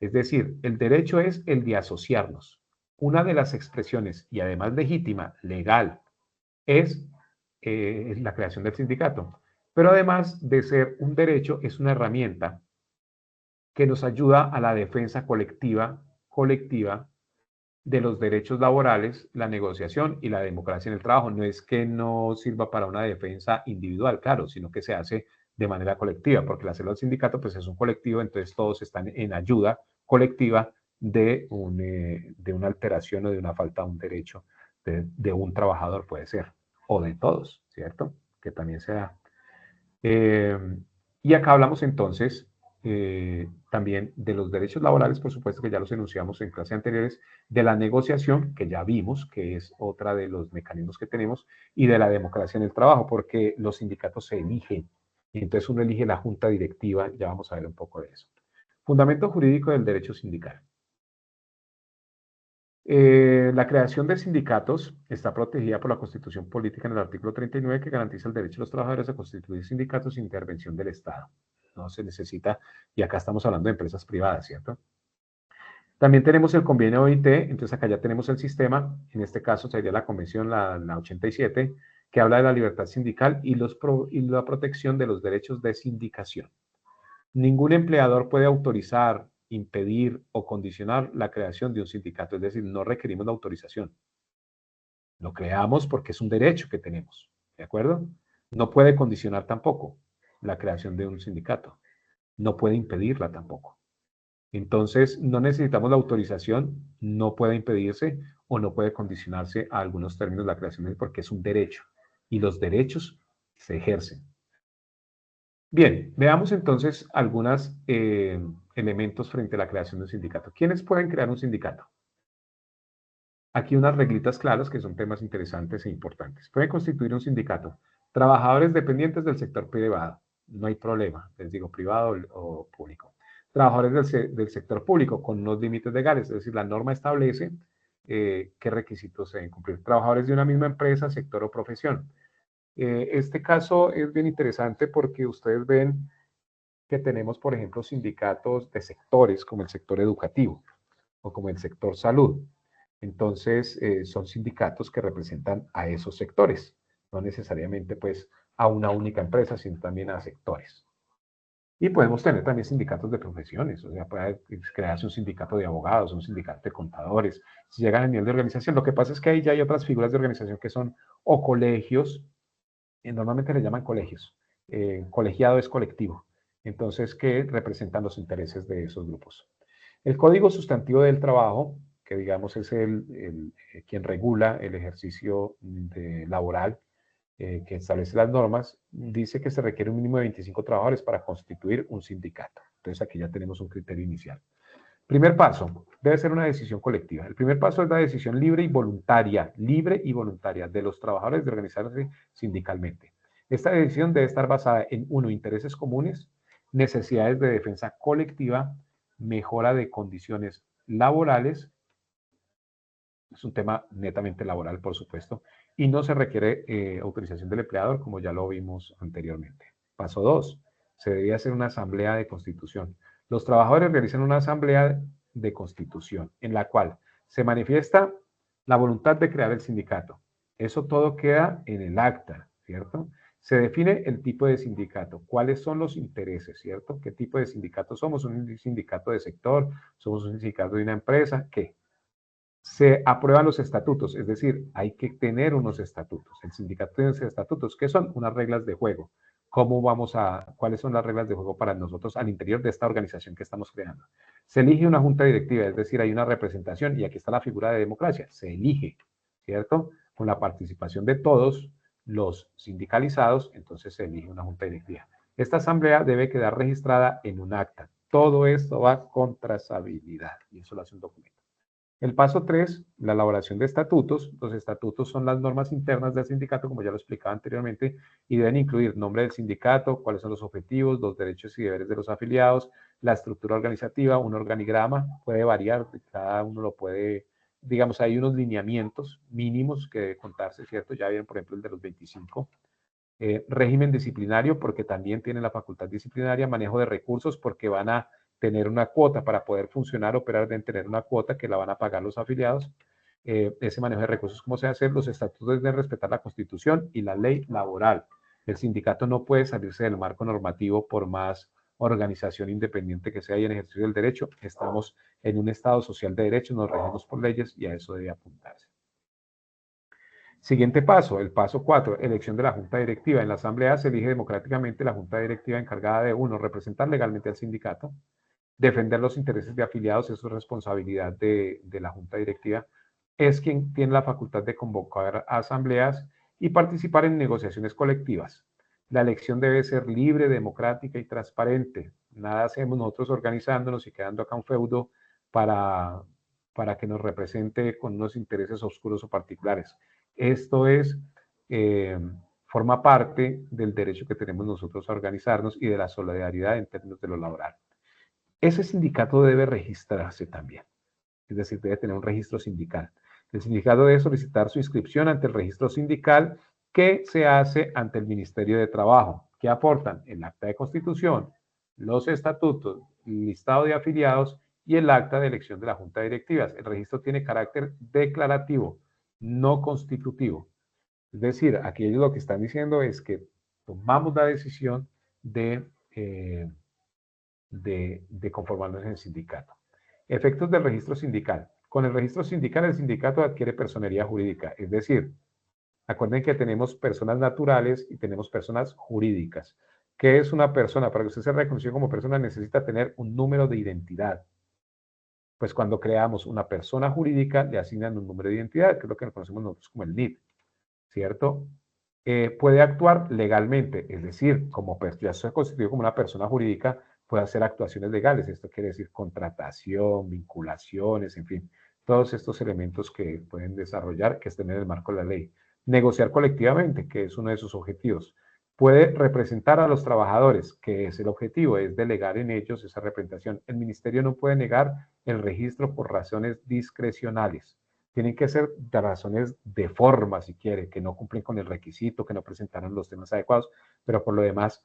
Es decir, el derecho es el de asociarnos. Una de las expresiones, y además legítima, legal, es la creación del sindicato. Pero además de ser un derecho, es una herramienta que nos ayuda a la defensa colectiva de los derechos laborales, la negociación y la democracia en el trabajo. No es que no sirva para una defensa individual, claro, sino que se hace de manera colectiva, porque la célula del sindicato pues es un colectivo, entonces todos están en ayuda colectiva de una alteración o de una falta de un derecho de un trabajador, puede ser, o de todos, ¿cierto? Que también se da. Y acá hablamos entonces también de los derechos laborales, por supuesto que ya los enunciamos en clases anteriores, de la negociación, que ya vimos, que es otra de los mecanismos que tenemos, y de la democracia en el trabajo, porque los sindicatos se eligen, y entonces uno elige la junta directiva, ya vamos a ver un poco de eso. Fundamento jurídico del derecho sindical. La creación de sindicatos está protegida por la Constitución Política en el artículo 39, que garantiza el derecho de los trabajadores a constituir sindicatos sin intervención del Estado. No se necesita, y acá estamos hablando de empresas privadas, ¿cierto? También tenemos el convenio OIT, entonces acá ya tenemos el sistema, en este caso sería la convención, la 87, que habla de la libertad sindical y la protección de los derechos de sindicación. Ningún empleador puede autorizar, impedir o condicionar la creación de un sindicato, es decir, no requerimos la autorización. Lo creamos porque es un derecho que tenemos, ¿de acuerdo? No puede condicionar tampoco la creación de un sindicato, no puede impedirla tampoco. Entonces, no necesitamos la autorización, no puede impedirse o no puede condicionarse a algunos términos la creación porque es un derecho y los derechos se ejercen. Bien, veamos entonces algunos elementos frente a la creación de un sindicato. ¿Quiénes pueden crear un sindicato? Aquí unas reglitas claras que son temas interesantes e importantes. Pueden constituir un sindicato. Trabajadores dependientes del sector privado. No hay problema, les digo privado o público. Trabajadores del sector público con unos límites legales, es decir, la norma establece qué requisitos se deben cumplir. Trabajadores de una misma empresa, sector o profesión. Este caso es bien interesante porque ustedes ven que tenemos, por ejemplo, sindicatos de sectores como el sector educativo o como el sector salud. Entonces, son sindicatos que representan a esos sectores, no necesariamente pues a una única empresa, sino también a sectores. Y podemos tener también sindicatos de profesiones, o sea, puede crearse un sindicato de abogados, un sindicato de contadores, si llegan a nivel de organización. Lo que pasa es que ahí ya hay otras figuras de organización que son o colegios, normalmente le llaman colegios, colegiado es colectivo, entonces que representan los intereses de esos grupos. El Código Sustantivo del Trabajo, que digamos es quien regula el ejercicio laboral, que establece las normas, dice que se requiere un mínimo de 25 trabajadores para constituir un sindicato. Entonces aquí ya tenemos un criterio inicial. Primer paso, debe ser una decisión colectiva. El primer paso es la decisión libre y voluntaria de los trabajadores de organizarse sindicalmente. Esta decisión debe estar basada en, uno, intereses comunes, necesidades de defensa colectiva, mejora de condiciones laborales, es un tema netamente laboral, por supuesto, y no se requiere autorización del empleador, como ya lo vimos anteriormente. Paso 2, se debía hacer una asamblea de constitución. Los trabajadores realizan una asamblea de constitución en la cual se manifiesta la voluntad de crear el sindicato. Eso todo queda en el acta, ¿cierto? Se define el tipo de sindicato, cuáles son los intereses, ¿cierto? ¿Qué tipo de sindicato somos? ¿Un sindicato de sector? ¿Somos un sindicato de una empresa? ¿Qué? Se aprueban los estatutos, es decir, hay que tener unos estatutos. El sindicato tiene estatutos, que son unas reglas de juego. ¿Cuáles son las reglas de juego para nosotros al interior de esta organización que estamos creando? Se elige una junta directiva, es decir, hay una representación y aquí está la figura de democracia. Se elige, ¿cierto? Con la participación de todos los sindicalizados, entonces se elige una junta directiva. Esta asamblea debe quedar registrada en un acta. Todo esto va con trazabilidad y eso lo hace un documento. El paso 3, la elaboración de estatutos. Los estatutos son las normas internas del sindicato, como ya lo explicaba anteriormente, y deben incluir nombre del sindicato, cuáles son los objetivos, los derechos y deberes de los afiliados, la estructura organizativa, un organigrama, puede variar, cada uno lo puede, digamos, hay unos lineamientos mínimos que debe contarse, ¿cierto? Ya vieron, por ejemplo, el de los 25. Régimen disciplinario, porque también tienen la facultad disciplinaria, manejo de recursos, porque van a tener una cuota para poder funcionar, operar, deben tener una cuota que la van a pagar los afiliados. Ese manejo de recursos, ¿cómo se hace? Los estatutos deben respetar la Constitución y la ley laboral. El sindicato no puede salirse del marco normativo por más organización independiente que sea y en ejercicio del derecho. Estamos en un Estado social de derecho, nos regimos por leyes y a eso debe apuntarse. Siguiente paso, el paso 4, elección de la junta directiva. En la asamblea se elige democráticamente la junta directiva encargada de, uno, representar legalmente al sindicato, defender los intereses de afiliados, eso es responsabilidad de la junta directiva, es quien tiene la facultad de convocar asambleas y participar en negociaciones colectivas. La elección debe ser libre, democrática y transparente. Nada hacemos nosotros organizándonos y quedando acá un feudo para que nos represente con unos intereses oscuros o particulares. Esto es, forma parte del derecho que tenemos nosotros a organizarnos y de la solidaridad en términos de lo laboral. Ese sindicato debe registrarse también, es decir, debe tener un registro sindical. El sindicato debe solicitar su inscripción ante el registro sindical que se hace ante el Ministerio de Trabajo, que aportan el acta de constitución, los estatutos, el listado de afiliados y el acta de elección de la Junta de Directivas. El registro tiene carácter declarativo, no constitutivo. Es decir, aquí ellos lo que están diciendo es que tomamos la decisión de conformarnos en el sindicato. Efectos del registro sindical. Con el registro sindical, el sindicato adquiere personería jurídica, es decir, acuerden que tenemos personas naturales y tenemos personas jurídicas. ¿Qué es una persona? Para que usted sea reconocido como persona necesita tener un número de identidad. Pues cuando creamos una persona jurídica, le asignan un número de identidad, que es lo que conocemos nosotros como el NID, ¿cierto? Puede actuar legalmente, es decir, como ya se ha constituido como una persona jurídica, puede hacer actuaciones legales. Esto quiere decir contratación, vinculaciones, en fin, todos estos elementos que pueden desarrollar que estén en el marco de la ley. Negociar colectivamente, que es uno de sus objetivos. Puede representar a los trabajadores, que es el objetivo, es delegar en ellos esa representación. El ministerio no puede negar el registro por razones discrecionales. Tienen que ser de razones de forma, si quiere, que no cumplen con el requisito, que no presentaron los temas adecuados, pero por lo demás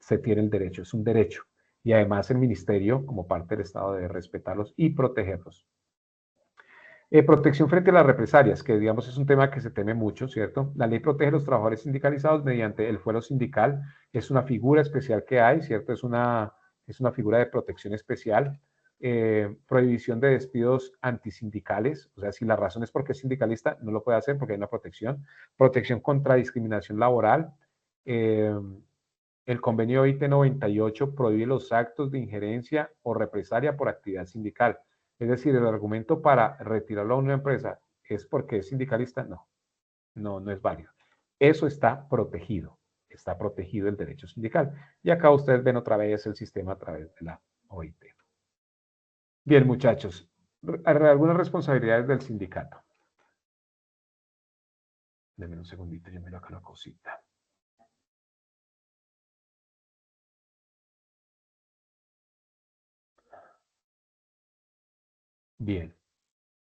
se tiene el derecho, es un derecho. Y además el ministerio, como parte del Estado, debe respetarlos y protegerlos. Protección frente a las represalias, que digamos es un tema que se teme mucho, ¿cierto? La ley protege a los trabajadores sindicalizados mediante el fuero sindical, es una figura especial que hay, ¿cierto? Es una figura de protección especial. Prohibición de despidos antisindicales, o sea, si la razón es porque es sindicalista, no lo puede hacer porque hay una protección. Protección contra discriminación laboral. El convenio OIT 98 prohíbe los actos de injerencia o represalia por actividad sindical. Es decir, el argumento para retirarlo a una empresa es porque es sindicalista, no es válido. Eso está protegido el derecho sindical. Y acá ustedes ven otra vez el sistema a través de la OIT. Bien, muchachos, algunas responsabilidades del sindicato. Denme un segundito, yo miro acá una cosita. Bien,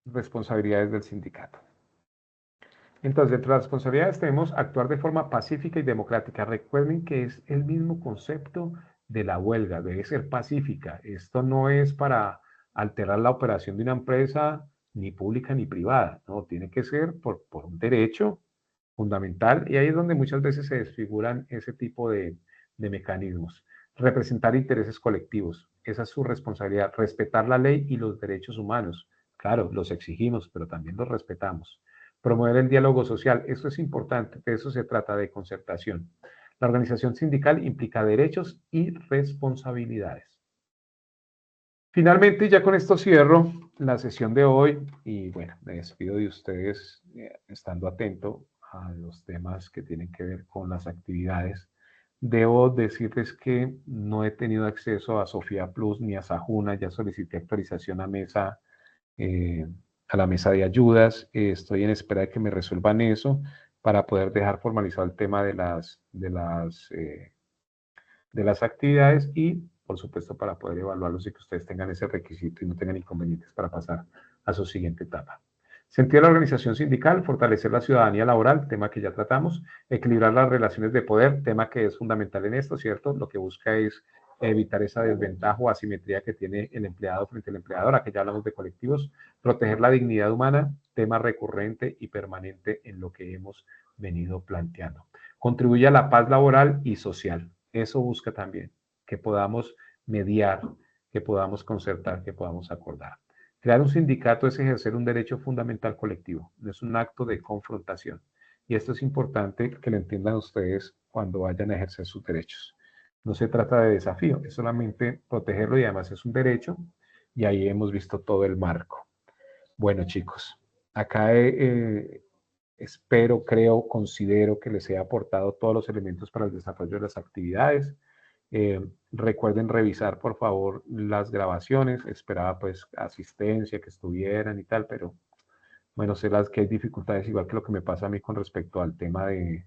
responsabilidades del sindicato. Entonces, dentro de las responsabilidades tenemos actuar de forma pacífica y democrática. Recuerden que es el mismo concepto de la huelga, debe ser pacífica. Esto no es para alterar la operación de una empresa ni pública ni privada, no, tiene que ser por un derecho fundamental y ahí es donde muchas veces se desfiguran ese tipo de mecanismos. Representar intereses colectivos, esa es su responsabilidad. Respetar la ley y los derechos humanos. Claro, los exigimos, pero también los respetamos. Promover el diálogo social, esto es importante, de eso se trata, de concertación. La organización sindical implica derechos y responsabilidades. Finalmente, ya con esto cierro la sesión de hoy y bueno, me despido de ustedes estando atento a los temas que tienen que ver con las actividades. Debo decirles que no he tenido acceso a Sofía Plus ni a Sajuna, ya solicité actualización a Mesa a la mesa de ayudas. Estoy en espera de que me resuelvan eso para poder dejar formalizado el tema de las actividades y, por supuesto, para poder evaluarlos y que ustedes tengan ese requisito y no tengan inconvenientes para pasar a su siguiente etapa. Sentido de la organización sindical, fortalecer la ciudadanía laboral, tema que ya tratamos, equilibrar las relaciones de poder, tema que es fundamental en esto, ¿cierto? Lo que busca es evitar esa desventaja o asimetría que tiene el empleado frente al empleador, aquí ya hablamos de colectivos, proteger la dignidad humana, tema recurrente y permanente en lo que hemos venido planteando. Contribuye a la paz laboral y social. Eso busca también, que podamos mediar, que podamos concertar, que podamos acordar. Crear un sindicato es ejercer un derecho fundamental colectivo, no es un acto de confrontación. Y esto es importante que lo entiendan ustedes cuando vayan a ejercer sus derechos. No se trata de desafío, es solamente protegerlo y además es un derecho y ahí hemos visto todo el marco. Bueno, chicos, acá espero, creo, considero que les he aportado todos los elementos para el desarrollo de las actividades. Recuerden revisar, por favor, las grabaciones. Esperaba, pues, asistencia, que estuvieran y tal, pero, bueno, sé que hay dificultades, igual que lo que me pasa a mí con respecto al tema de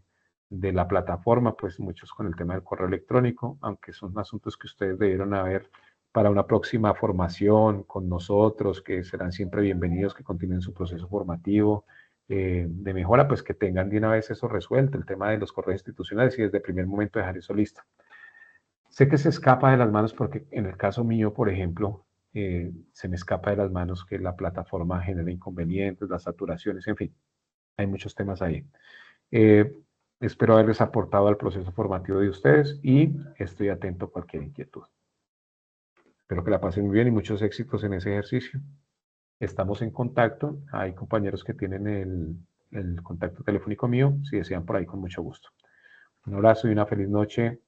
la plataforma, pues, muchos con el tema del correo electrónico, aunque son asuntos que ustedes debieron haber para una próxima formación con nosotros, que serán siempre bienvenidos, que continúen su proceso formativo de mejora, pues que tengan de una vez eso resuelto, el tema de los correos institucionales y desde el primer momento dejar eso listo. Sé que se escapa de las manos porque en el caso mío, por ejemplo, se me escapa de las manos que la plataforma genera inconvenientes, las saturaciones, en fin, hay muchos temas ahí. Espero haberles aportado al proceso formativo de ustedes y estoy atento a cualquier inquietud. Espero que la pasen muy bien y muchos éxitos en ese ejercicio. Estamos en contacto. Hay compañeros que tienen el contacto telefónico mío. Si desean por ahí, con mucho gusto. Un abrazo y una feliz noche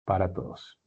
para todos.